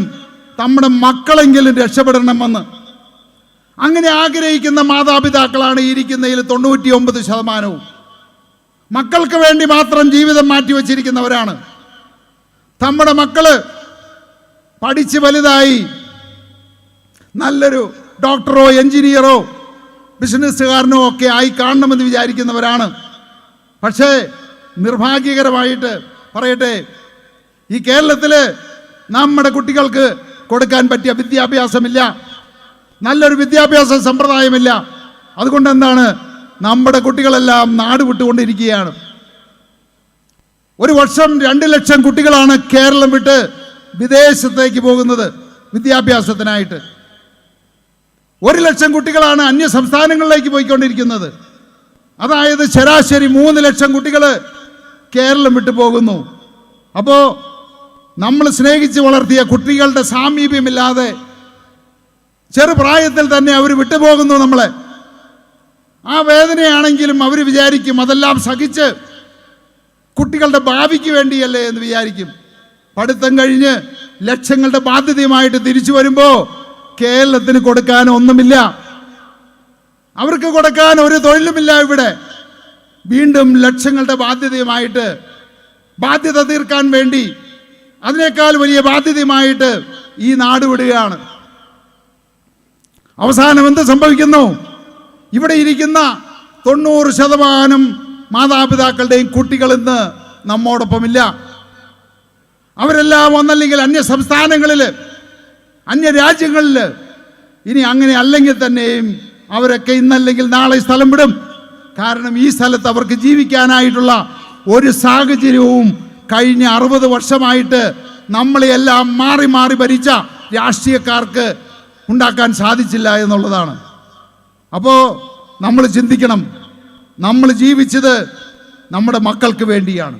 നമ്മുടെ മക്കളെങ്കിലും രക്ഷപ്പെടണമെന്ന് അങ്ങനെ ആഗ്രഹിക്കുന്ന മാതാപിതാക്കളാണ് ഇരിക്കുന്നതിൽ 99%. മക്കൾക്ക് വേണ്ടി മാത്രം ജീവിതം മാറ്റിവെച്ചിരിക്കുന്നവരാണ്. നമ്മുടെ മക്കള് പഠിച്ച് വലുതായി നല്ലൊരു ഡോക്ടറോ എഞ്ചിനീയറോ ബിസിനസ്സുകാരനോ ഒക്കെ ആയി കാണണമെന്ന് വിചാരിക്കുന്നവരാണ്. പക്ഷേ നിർഭാഗ്യകരമായിട്ട് പറയട്ടെ, ഈ കേരളത്തിൽ നമ്മുടെ കുട്ടികൾക്ക് കൊടുക്കാൻ പറ്റിയ വിദ്യാഭ്യാസമില്ല, നല്ലൊരു വിദ്യാഭ്യാസ സമ്പ്രദായമില്ല. അതുകൊണ്ട് എന്താണ്, നമ്മുടെ കുട്ടികളെല്ലാം നാട് വിട്ടുകൊണ്ടിരിക്കുകയാണ്. ഒരു വർഷം 2 ലക്ഷം കുട്ടികളാണ് കേരളം വിട്ട് വിദേശത്തേക്ക് പോകുന്നത് വിദ്യാഭ്യാസത്തിനായിട്ട്. 1 ലക്ഷം കുട്ടികളാണ് അന്യ സംസ്ഥാനങ്ങളിലേക്ക് പോയിക്കൊണ്ടിരിക്കുന്നത്. അതായത് ശരാശരി 3 ലക്ഷം കുട്ടികൾ കേരളം വിട്ടു പോകുന്നു. അപ്പോൾ നമ്മൾ സ്നേഹിച്ച് വളർത്തിയ കുട്ടികളുടെ സാമീപ്യമില്ലാതെ ചെറുപ്രായത്തിൽ തന്നെ അവർ വിട്ടുപോകുന്നു നമ്മളെ. ആ വേദനയാണെങ്കിലും അവർ വിചാരിക്കും അതെല്ലാം സഹിച്ച് കുട്ടികളുടെ ഭാവിക്ക് വേണ്ടിയല്ലേ എന്ന് വിചാരിക്കും. പഠിത്തം കഴിഞ്ഞ് ലക്ഷങ്ങളുടെ ബാധ്യതയുമായിട്ട് തിരിച്ചു വരുമ്പോൾ കേരളത്തിന് കൊടുക്കാൻ ഒന്നുമില്ല, അവർക്ക് കൊടുക്കാൻ ഒരു തൊഴിലുമില്ല. ഇവിടെ വീണ്ടും ലക്ഷങ്ങളുടെ ബാധ്യതയുമായിട്ട്, ബാധ്യത തീർക്കാൻ വേണ്ടി അതിനേക്കാൾ വലിയ ബാധ്യതയുമായിട്ട് ഈ നാട് വിടുകയാണ്. അവസാനം എന്ത് സംഭവിക്കുന്നു? ഇവിടെ ഇരിക്കുന്ന 90% മാതാപിതാക്കളുടെയും കുട്ടികൾ ഇന്ന് നമ്മോടൊപ്പമില്ല. അവരെല്ലാം ഒന്നല്ലെങ്കിൽ അന്യ സംസ്ഥാനങ്ങളിൽ, അന്യ രാജ്യങ്ങളിൽ. ഇനി അങ്ങനെ അല്ലെങ്കിൽ തന്നെയും അവരൊക്കെ ഇന്നല്ലെങ്കിൽ നാളെ സ്ഥലം വിടും. കാരണം ഈ സ്ഥലത്ത് അവർക്ക് ജീവിക്കാനായിട്ടുള്ള ഒരു സാഹചര്യവും കഴിഞ്ഞ 60 വർഷമായിട്ട് നമ്മളെയെല്ലാം മാറി മാറി ഭരിച്ച രാഷ്ട്രീയക്കാർക്ക് ഉണ്ടാക്കാൻ സാധിച്ചില്ല എന്നുള്ളതാണ്. അപ്പോൾ നമ്മൾ ചിന്തിക്കണം, നമ്മൾ ജീവിച്ചത് നമ്മുടെ മക്കൾക്ക് വേണ്ടിയാണ്.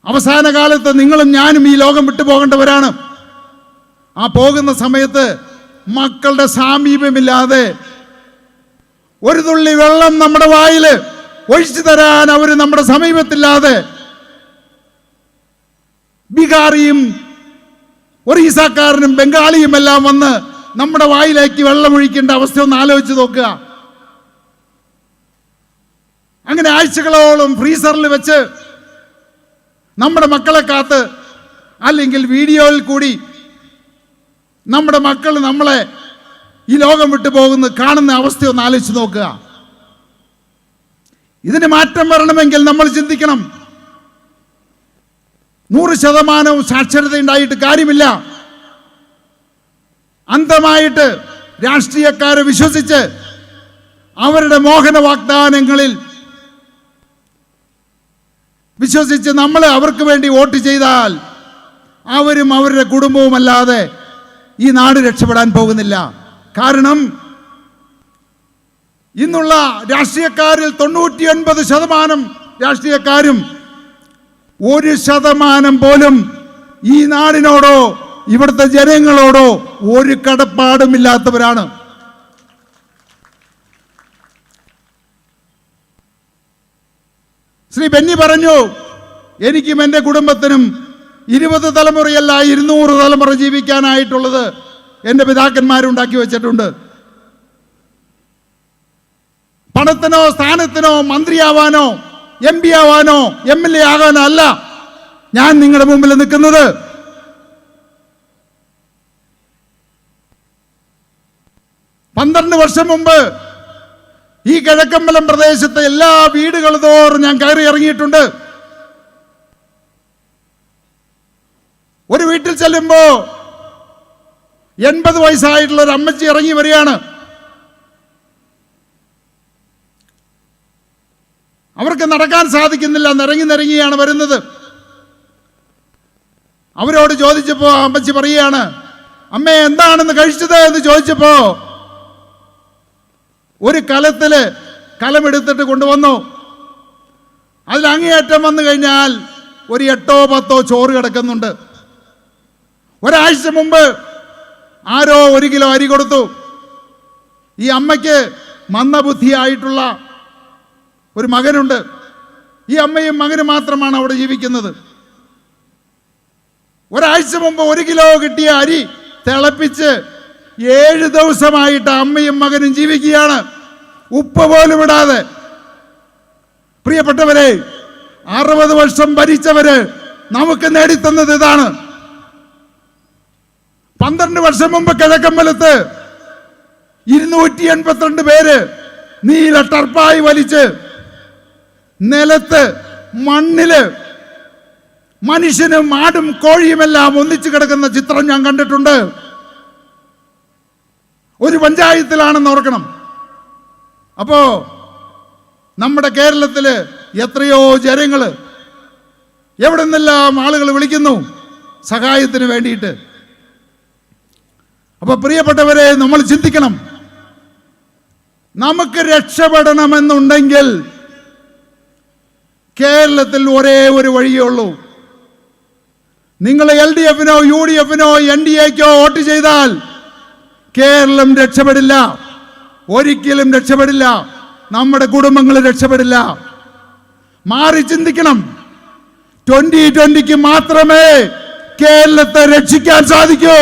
അവസാന കാലത്ത് നിങ്ങളും ഞാനും ഈ ലോകം വിട്ടു പോകേണ്ടവരാണ്. ആ പോകുന്ന സമയത്ത് മക്കളുടെ സാമീപ്യമില്ലാതെ, ഒരു തുള്ളി വെള്ളം നമ്മുടെ വായിൽ ഒഴിച്ചു തരാൻ അവർ നമ്മുടെ സമീപത്തില്ലാതെ, ബീഹാറിയും ഒറീസക്കാരനും ബംഗാളിയും എല്ലാം വന്ന് നമ്മുടെ വായിലേക്ക് വെള്ളം ഒഴിക്കേണ്ട അവസ്ഥ ഒന്ന് ആലോചിച്ച് നോക്കുക. അങ്ങനെ ആഴ്ചകളോളം ഫ്രീസറിൽ വെച്ച് നമ്മുടെ മക്കളെ കാത്ത്, അല്ലെങ്കിൽ വീഡിയോയിൽ കൂടി നമ്മുടെ മക്കൾ നമ്മളെ ഈ ലോകം വിട്ടു പോകുന്ന കാണുന്ന അവസ്ഥ ഒന്ന് ആലോചിച്ച് നോക്കുക. ഇതിന് മാറ്റം വരണമെങ്കിൽ നമ്മൾ ചിന്തിക്കണം. 100% സാക്ഷരത ഉണ്ടായിട്ട് കാര്യമില്ല. അന്ധമായിട്ട് രാഷ്ട്രീയക്കാരെ വിശ്വസിച്ച് അവരുടെ മോഹന വാഗ്ദാനങ്ങളിൽ വിശ്വസിച്ച് നമ്മൾ അവർക്ക് വേണ്ടി വോട്ട് ചെയ്താൽ അവരും അവരുടെ കുടുംബവും അല്ലാതെ ഈ നാട് രക്ഷപ്പെടാൻ പോകുന്നില്ല. കാരണം ഇന്നുള്ള രാഷ്ട്രീയക്കാരിൽ 99% രാഷ്ട്രീയക്കാരും 1% പോലും ഈ നാടിനോടോ ഇവിടുത്തെ ജനങ്ങളോടോ ഒരു കടപ്പാടുമില്ലാത്തവരാണ്. ശ്രീ ബെന്നി പറഞ്ഞു, എനിക്കും എൻ്റെ കുടുംബത്തിനും 20 തലമുറയല്ല 200 തലമുറ ജീവിക്കാനായിട്ടുള്ളത് എൻ്റെ പിതാക്കന്മാരുണ്ടാക്കി വെച്ചിട്ടുണ്ട്. പണത്തിനോ സ്ഥാനത്തിനോ മന്ത്രിയാവാനോ MP ആവാനോ MLA ആകാനോ അല്ല ഞാൻ നിങ്ങളുടെ മുമ്പിൽ നിൽക്കുന്നത്. പന്ത്രണ്ട് വർഷം മുമ്പ് ഈ കിഴക്കമ്പലം പ്രദേശത്തെ എല്ലാ വീടുകൾ തോറും ഞാൻ കയറി ഇറങ്ങിയിട്ടുണ്ട്. ഒരു വീട്ടിൽ ചെല്ലുമ്പോ 80 വയസ്സായിട്ടുള്ള ഒരു അമ്മച്ചി ഇറങ്ങി വരികയാണ്. അവർക്ക് നടക്കാൻ സാധിക്കുന്നില്ല, നിരങ്ങിയാണ് വരുന്നത്. അവരോട് ചോദിച്ചപ്പോ അമ്മച്ചി പറയുകയാണ്, അമ്മേ എന്താണെന്ന് കഴിച്ചത് എന്ന് ചോദിച്ചപ്പോ ഒരു കലത്തില് കലമെടുത്തിട്ട് കൊണ്ടുവന്നു. അതിൽ അങ്ങേയറ്റം വന്നു കഴിഞ്ഞാൽ ഒരു 8-10 ചോറ് കിടക്കുന്നുണ്ട്. ഒരാഴ്ച മുമ്പ് ആരോ 1 കിലോ അരി കൊടുത്തു. ഈ അമ്മയ്ക്ക് മന്ദബുദ്ധിയായിട്ടുള്ള ഒരു മകനുണ്ട്. ഈ അമ്മയും മകനും മാത്രമാണ് അവിടെ ജീവിക്കുന്നത്. ഒരാഴ്ച മുമ്പ് 1 കിലോ കിട്ടിയ അരി തിളപ്പിച്ച് 7 ദിവസമായിട്ട് അമ്മയും മകനും ജീവിക്കുകയാണ്, ഉപ്പ് പോലും ഇടാതെ. പ്രിയപ്പെട്ടവരെ, 60 വർഷം ഭരിച്ചവര് നമുക്ക് നേടിത്തന്നത് ഇതാണ്. 12 വർഷം മുമ്പ് കിഴക്കമ്പലത്ത് 282 പേര് നീല ടർപ്പായി വലിച്ച് നിലത്ത് മണ്ണില് മനുഷ്യനും ആടും കോഴിയുമെല്ലാം ഒന്നിച്ചു കിടക്കുന്ന ചിത്രം ഞാൻ കണ്ടിട്ടുണ്ട്. ഒരു പഞ്ചായത്തിലാണെന്ന് ഓർക്കണം. അപ്പോ നമ്മുടെ കേരളത്തില് എത്രയോ ജനങ്ങള് എവിടെ നിന്നെല്ലാം ആളുകൾ വിളിക്കുന്നു സഹായത്തിന് വേണ്ടിയിട്ട്. അപ്പൊ പ്രിയപ്പെട്ടവരെ, നമ്മൾ ചിന്തിക്കണം. നമുക്ക് രക്ഷപ്പെടണമെന്നുണ്ടെങ്കിൽ കേരളത്തിൽ ഒരേ ഒരു വഴിയേ ഉള്ളൂ. നിങ്ങൾ LDF-നോ UDF-നോ NDA-ക്കോ വോട്ട് ചെയ്താൽ കേരളം രക്ഷപ്പെടില്ല, ഒരിക്കലും രക്ഷപ്പെടില്ല. നമ്മുടെ കുടുംബങ്ങൾ രക്ഷപ്പെടില്ല. മാറി ചിന്തിക്കണം. 2020-ക്ക് മാത്രമേ കേരളത്തെ രക്ഷിക്കാൻ സാധിക്കൂ.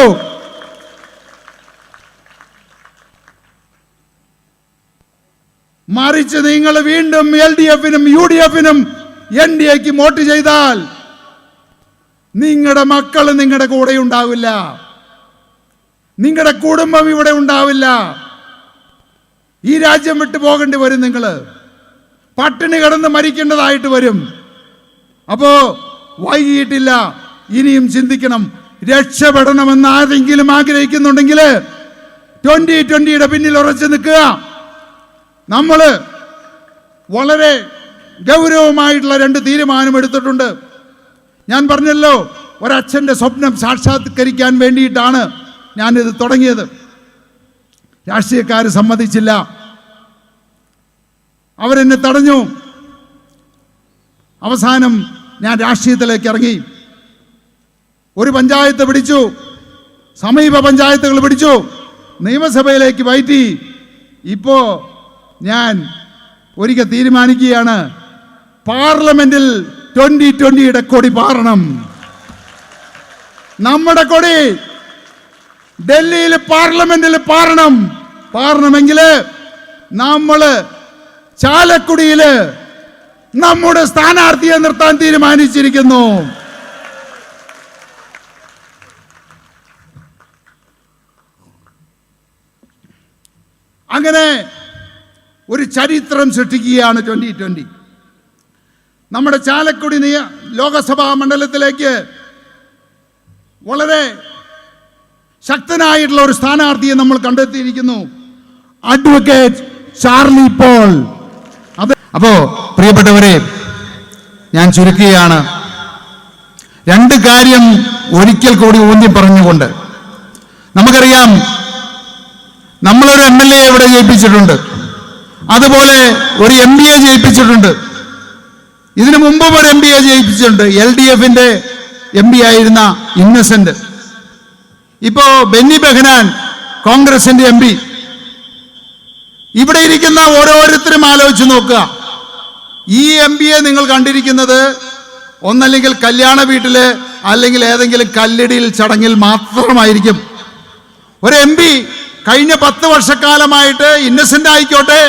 മറിച്ച് നിങ്ങൾ വീണ്ടും LDF-നും UDF-നും NDA-ക്കും വോട്ട് ചെയ്താൽ നിങ്ങളുടെ മക്കൾ നിങ്ങളുടെ കൂടെ ഉണ്ടാവില്ല, നിങ്ങളുടെ കുടുംബം ഇവിടെ ഉണ്ടാവില്ല. ഈ രാജ്യം വിട്ടു പോകേണ്ടി വരും. നിങ്ങൾ പട്ടിണി കിടന്ന് മരിക്കേണ്ടതായിട്ട് വരും. അപ്പോ വൈകിട്ടില്ല, ഇനിയും ചിന്തിക്കണം. രക്ഷപ്പെടണമെന്ന് ആരെങ്കിലും ആഗ്രഹിക്കുന്നുണ്ടെങ്കിൽ 2020-യുടെ പിന്നിൽ ഉറച്ചു നിൽക്കുക. നമ്മൾ വളരെ ഗൗരവമായിട്ടുള്ള 2 തീരുമാനം എടുത്തിട്ടുണ്ട്. ഞാൻ പറഞ്ഞല്ലോ, ഒരച്ഛൻ്റെ സ്വപ്നം സാക്ഷാത്കരിക്കാൻ വേണ്ടിയിട്ടാണ് ഞാനിത് തുടങ്ങിയത്. രാഷ്ട്രീയക്കാർ സമ്മതിച്ചില്ല, അവരെന്നെ തടഞ്ഞു. അവസാനം ഞാൻ രാഷ്ട്രീയത്തിലേക്ക് ഇറങ്ങി. ഒരു പഞ്ചായത്ത് പിടിച്ചു, സമീപ പഞ്ചായത്തുകൾ പിടിച്ചു, നിയമസഭയിലേക്ക് കയറ്റി. ഇപ്പോ ഞാൻ ഒരിക്കൽ തീരുമാനിക്കുകയാണ്, പാർലമെന്റിൽ 2020-യുടെ കൊടി പാറണം. നമ്മുടെ കൊടി ഡൽഹിയിൽ പാർലമെന്റിൽ പാറണമെങ്കിൽ നമ്മള് ചാലക്കുടിയില് നമ്മുടെ സ്ഥാനാർത്ഥിയെ നിർത്താൻ തീരുമാനിച്ചിരിക്കുന്നു. അങ്ങനെ ഒരു ചരിത്രം സൃഷ്ടിക്കുകയാണ് 2020. നമ്മുടെ ചാലക്കുടി ലോകസഭാ മണ്ഡലത്തിലേക്ക് വളരെ ശക്തനായിട്ടുള്ള ഒരു സ്ഥാനാർത്ഥിയെ നമ്മൾ കണ്ടെത്തിയിരിക്കുന്നു, അഡ്വക്കേറ്റ് ചാർലി പോൾ. അപ്പോ പ്രിയപ്പെട്ടവരെ, ഞാൻ ചുരുക്കുകയാണ്. 2 കാര്യം ഒരിക്കൽ കൂടി ഊന്നി പറഞ്ഞുകൊണ്ട്, നമുക്കറിയാം നമ്മളൊരു MLA ഇവിടെ ജയിപ്പിച്ചിട്ടുണ്ട്, അതുപോലെ ഒരു MPയെ ജയിപ്പിച്ചിട്ടുണ്ട്, ഇതിനു മുമ്പും ഒരു MPയെ ജയിപ്പിച്ചിട്ടുണ്ട്. LDF-ന്റെ MP ആയിരുന്ന ഇന്നസെന്റ്. ഇപ്പോ ബെന്നി ബെഹനാൻ കോൺഗ്രസിന്റെ MP. ഇവിടെ ഇരിക്കുന്ന ഓരോരുത്തരും ആലോചിച്ച് നോക്കുക. ഈ MPയെ നിങ്ങൾ കണ്ടിരിക്കുന്നത് ഒന്നല്ലെങ്കിൽ കല്യാണ വീട്ടില് അല്ലെങ്കിൽ ഏതെങ്കിലും കല്ലിടിയിൽ ചടങ്ങിൽ മാത്രമായിരിക്കും. ഒരു MP കഴിഞ്ഞ 10 വർഷക്കാലമായിട്ട് ഇന്നസെന്റ് ആയിക്കോട്ടെ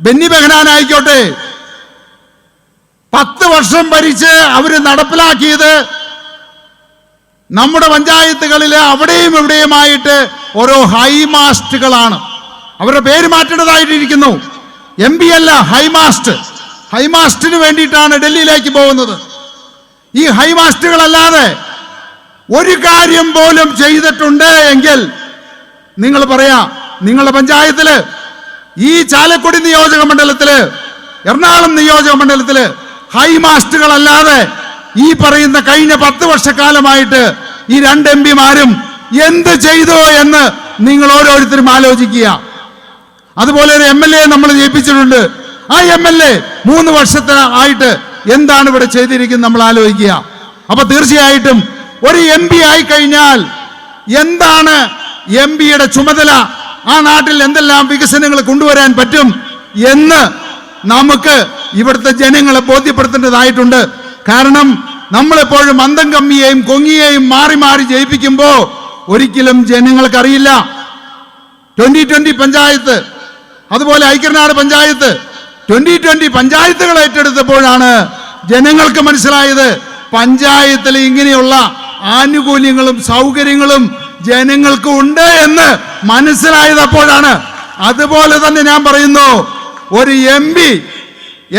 ബെന്നി ബെഹനാൻ ആയിക്കോട്ടെ 10 വർഷം ഭരിച്ച് അവര് നടപ്പിലാക്കിയത് നമ്മുടെ പഞ്ചായത്തുകളിൽ അവിടെയും ഇവിടെയുമായിട്ട് ഓരോ ഹൈമാസ്റ്റുകളാണ്. അവരുടെ പേര് മാറ്റേണ്ടതായിട്ടിരിക്കുന്നു. MP അല്ല, ഹൈമാസ്റ്റിന് വേണ്ടിയിട്ടാണ് ഡൽഹിയിലേക്ക് പോകുന്നത്. ഈ ഹൈമാസ്റ്റുകളല്ലാതെ ഒരു കാര്യം പോലും ചെയ്തിട്ടുണ്ട് എങ്കിൽ നിങ്ങൾ പറയാ, നിങ്ങളുടെ പഞ്ചായത്തില്, ഈ ചാലക്കുടി നിയോജക മണ്ഡലത്തില്, എറണാകുളം നിയോജക മണ്ഡലത്തില് ഹൈമാസ്റ്റുകളല്ലാതെ ഈ പറയുന്ന കഴിഞ്ഞ 10 വർഷക്കാലമായിട്ട് ഈ 2 MP-മാരും എന്ത് ചെയ്തോ എന്ന് നിങ്ങൾ ഓരോരുത്തരും ആലോചിക്കുക. അതുപോലെ ഒരു MLA നമ്മൾ ജയിപ്പിച്ചിട്ടുണ്ട്. ആ MLA 3 വർഷത്തിനായിട്ട് എന്താണ് ഇവിടെ ചെയ്തിരിക്കുന്നത് നമ്മൾ ആലോചിക്കുക. അപ്പൊ തീർച്ചയായിട്ടും ഒരു MP ആയി കഴിഞ്ഞാൽ എന്താണ് MP-യുടെ ചുമതല, ആ നാട്ടിൽ എന്തെല്ലാം വികസനങ്ങൾ കൊണ്ടുവരാൻ പറ്റും എന്ന് നമുക്ക് ഇവിടുത്തെ ജനങ്ങളെ ബോധ്യപ്പെടുത്തേണ്ടതായിട്ടുണ്ട്. കാരണം നമ്മളെപ്പോഴും അന്തം കമ്മിയെയും കൊങ്ങിയെയും മാറി മാറി ജയിപ്പിക്കുമ്പോ ഒരിക്കലും ജനങ്ങൾക്കറിയില്ല. 2020 പഞ്ചായത്ത്, അതുപോലെ ഐക്യനാട് പഞ്ചായത്ത്, 2020 പഞ്ചായത്തുകൾ ഏറ്റെടുത്തപ്പോഴാണ് ജനങ്ങൾക്ക് മനസ്സിലായത് പഞ്ചായത്തിൽ ഇങ്ങനെയുള്ള ആനുകൂല്യങ്ങളും സൗകര്യങ്ങളും ജനങ്ങൾക്ക് ഉണ്ട് എന്ന് മനസ്സിലായത് അപ്പോഴാണ്. അതുപോലെ തന്നെ ഞാൻ പറയുന്നു, ഒരു MP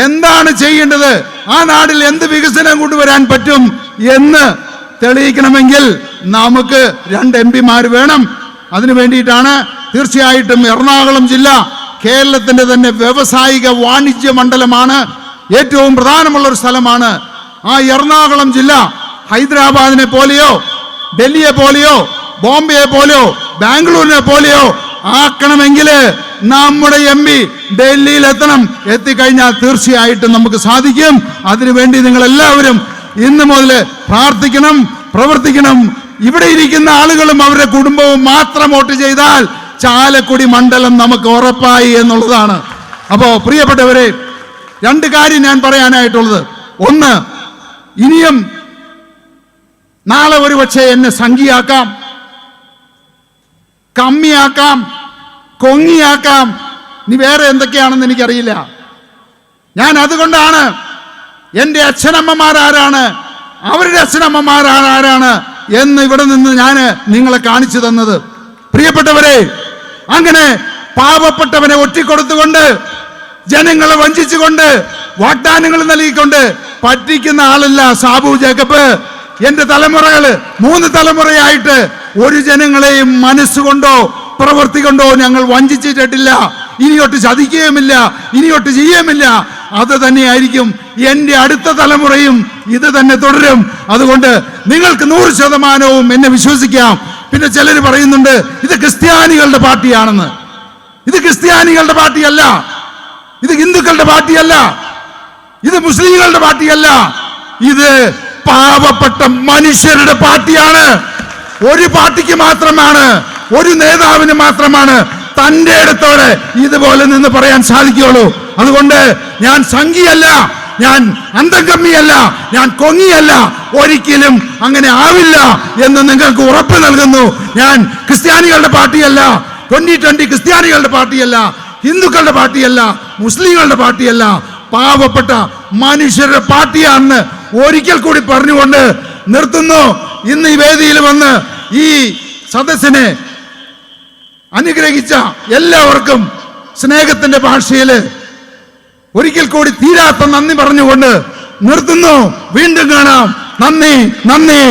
എന്താണ് ചെയ്യേണ്ടത്, ആ നാട്ടിൽ എന്ത് വികസനം കൊണ്ടുവരാൻ പറ്റും എന്ന് തെളിയിക്കണമെങ്കിൽ നമുക്ക് 2 MP-മാർ വേണം. അതിനു വേണ്ടിയിട്ടാണ് തീർച്ചയായിട്ടും എറണാകുളം ജില്ല കേരളത്തിന്റെ തന്നെ വ്യവസായിക വാണിജ്യ മണ്ഡലമാണ്, ഏറ്റവും പ്രധാനമുള്ള ഒരു സ്ഥലമാണ്. ആ എറണാകുളം ജില്ല ഹൈദരാബാദിനെ പോലെയോ ഡൽഹിയെ പോലെയോ ബോംബെയെ പോലെയോ ബാംഗ്ലൂരിനെ പോലെയോ ആക്കണമെങ്കിൽ നമ്മുടെ MP ഡൽഹിയിൽ എത്തണം. എത്തിക്കഴിഞ്ഞാൽ തീർച്ചയായിട്ടും നമുക്ക് സാധിക്കും. അതിനുവേണ്ടി നിങ്ങൾ എല്ലാവരും ഇന്ന് മുതൽ പ്രാർത്ഥിക്കണം, പ്രവർത്തിക്കണം. ഇവിടെ ഇരിക്കുന്ന ആളുകളും അവരുടെ കുടുംബവും മാത്രം വോട്ട് ചെയ്താൽ ചാലക്കുടി മണ്ഡലം നമുക്ക് ഉറപ്പായി എന്നുള്ളതാണ്. അപ്പോ പ്രിയപ്പെട്ടവരെ, 2 കാര്യം ഞാൻ പറയാനായിട്ടുള്ളത്. ഒന്ന്, ഇനിയും നാളെ ഒരുപക്ഷെ എന്നെ സംഖ്യയാക്കാം, കമ്മിയാക്കാം, കൊങ്ങിയാക്കാം, ഇനി വേറെ എന്തൊക്കെയാണെന്ന് എനിക്കറിയില്ല. ഞാൻ അതുകൊണ്ടാണ് എൻ്റെ അച്ഛനമ്മമാരാരാണ്, അവരുടെ അച്ഛനമ്മമാരാരാണ് എന്ന് ഇവിടെ നിന്ന് ഞാൻ നിങ്ങളെ കാണിച്ചു തന്നത്. പ്രിയപ്പെട്ടവരെ, അങ്ങനെ പാവപ്പെട്ടവനെ ഒറ്റിക്കൊടുത്തുകൊണ്ട്, ജനങ്ങളെ വഞ്ചിച്ചുകൊണ്ട്, വാഗ്ദാനങ്ങൾ നൽകിക്കൊണ്ട് പറ്റിക്കുന്ന ആളല്ല സാബു ജേക്കബ്. എന്റെ തലമുറകള് 3 തലമുറയായിട്ട് ഒരു ജനങ്ങളെയും മനസ്സുകൊണ്ടോ പ്രവൃത്തി കൊണ്ടോ ഞങ്ങൾ വഞ്ചിച്ചിട്ടില്ല. ഇനിയൊട്ട് ചതിക്കുകയുമില്ല, ഇനിയൊട്ട് ചെയ്യുമില്ല. അത് തന്നെയായിരിക്കും എൻ്റെ അടുത്ത തലമുറയും, ഇത് തന്നെ തുടരും. അതുകൊണ്ട് നിങ്ങൾക്ക് 100% എന്നെ വിശ്വസിക്കാം. പിന്നെ ചിലർ പറയുന്നുണ്ട് ഇത് ക്രിസ്ത്യാനികളുടെ പാർട്ടിയാണെന്ന്. ഇത് ക്രിസ്ത്യാനികളുടെ പാർട്ടിയല്ല, ഇത് ഹിന്ദുക്കളുടെ പാർട്ടിയല്ല, ഇത് മുസ്ലിങ്ങളുടെ പാർട്ടിയല്ല, ഇത് പാവപ്പെട്ട മനുഷ്യരുടെ പാർട്ടിയാണ്. ഒരു പാർട്ടിക്ക് മാത്രമാണ്, ഒരു നേതാവിന് മാത്രമാണ് തന്റെ ഇടത്തോടെ ഇതുപോലെ നിന്ന് പറയാൻ സാധിക്കുകയുള്ളൂ. അതുകൊണ്ട് ഞാൻ സംഘിയല്ല, ഞാൻ അന്തംകമ്മിയല്ല, ഞാൻ കൊങ്ങിയല്ല, ഒരിക്കലും അങ്ങനെ ആവില്ല എന്ന് നിങ്ങൾക്ക് ഉറപ്പ് നൽകുന്നു. ഞാൻ ക്രിസ്ത്യാനികളുടെ പാർട്ടിയല്ല, 2020 ക്രിസ്ത്യാനികളുടെ പാർട്ടിയല്ല, ഹിന്ദുക്കളുടെ പാർട്ടിയല്ല, മുസ്ലിങ്ങളുടെ പാർട്ടിയല്ല, പാവപ്പെട്ട മനുഷ്യരുടെ പാർട്ടിയാണെന്ന് ഒരിക്കൽ കൂടി പറഞ്ഞുകൊണ്ട് നിർത്തുന്നു. ഇന്ന് ഈ വേദിയിൽ വന്ന് ഈ സദസ്സിനെ അനുഗ്രഹിച്ച എല്ലാവർക്കും സ്നേഹത്തിന്റെ ഭാഷയിൽ ഒരിക്കൽ കൂടി തീരാത്ത നന്ദി പറഞ്ഞുകൊണ്ട് നിർത്തുന്നു. വീണ്ടും കാണാം. നന്ദി, നന്ദി,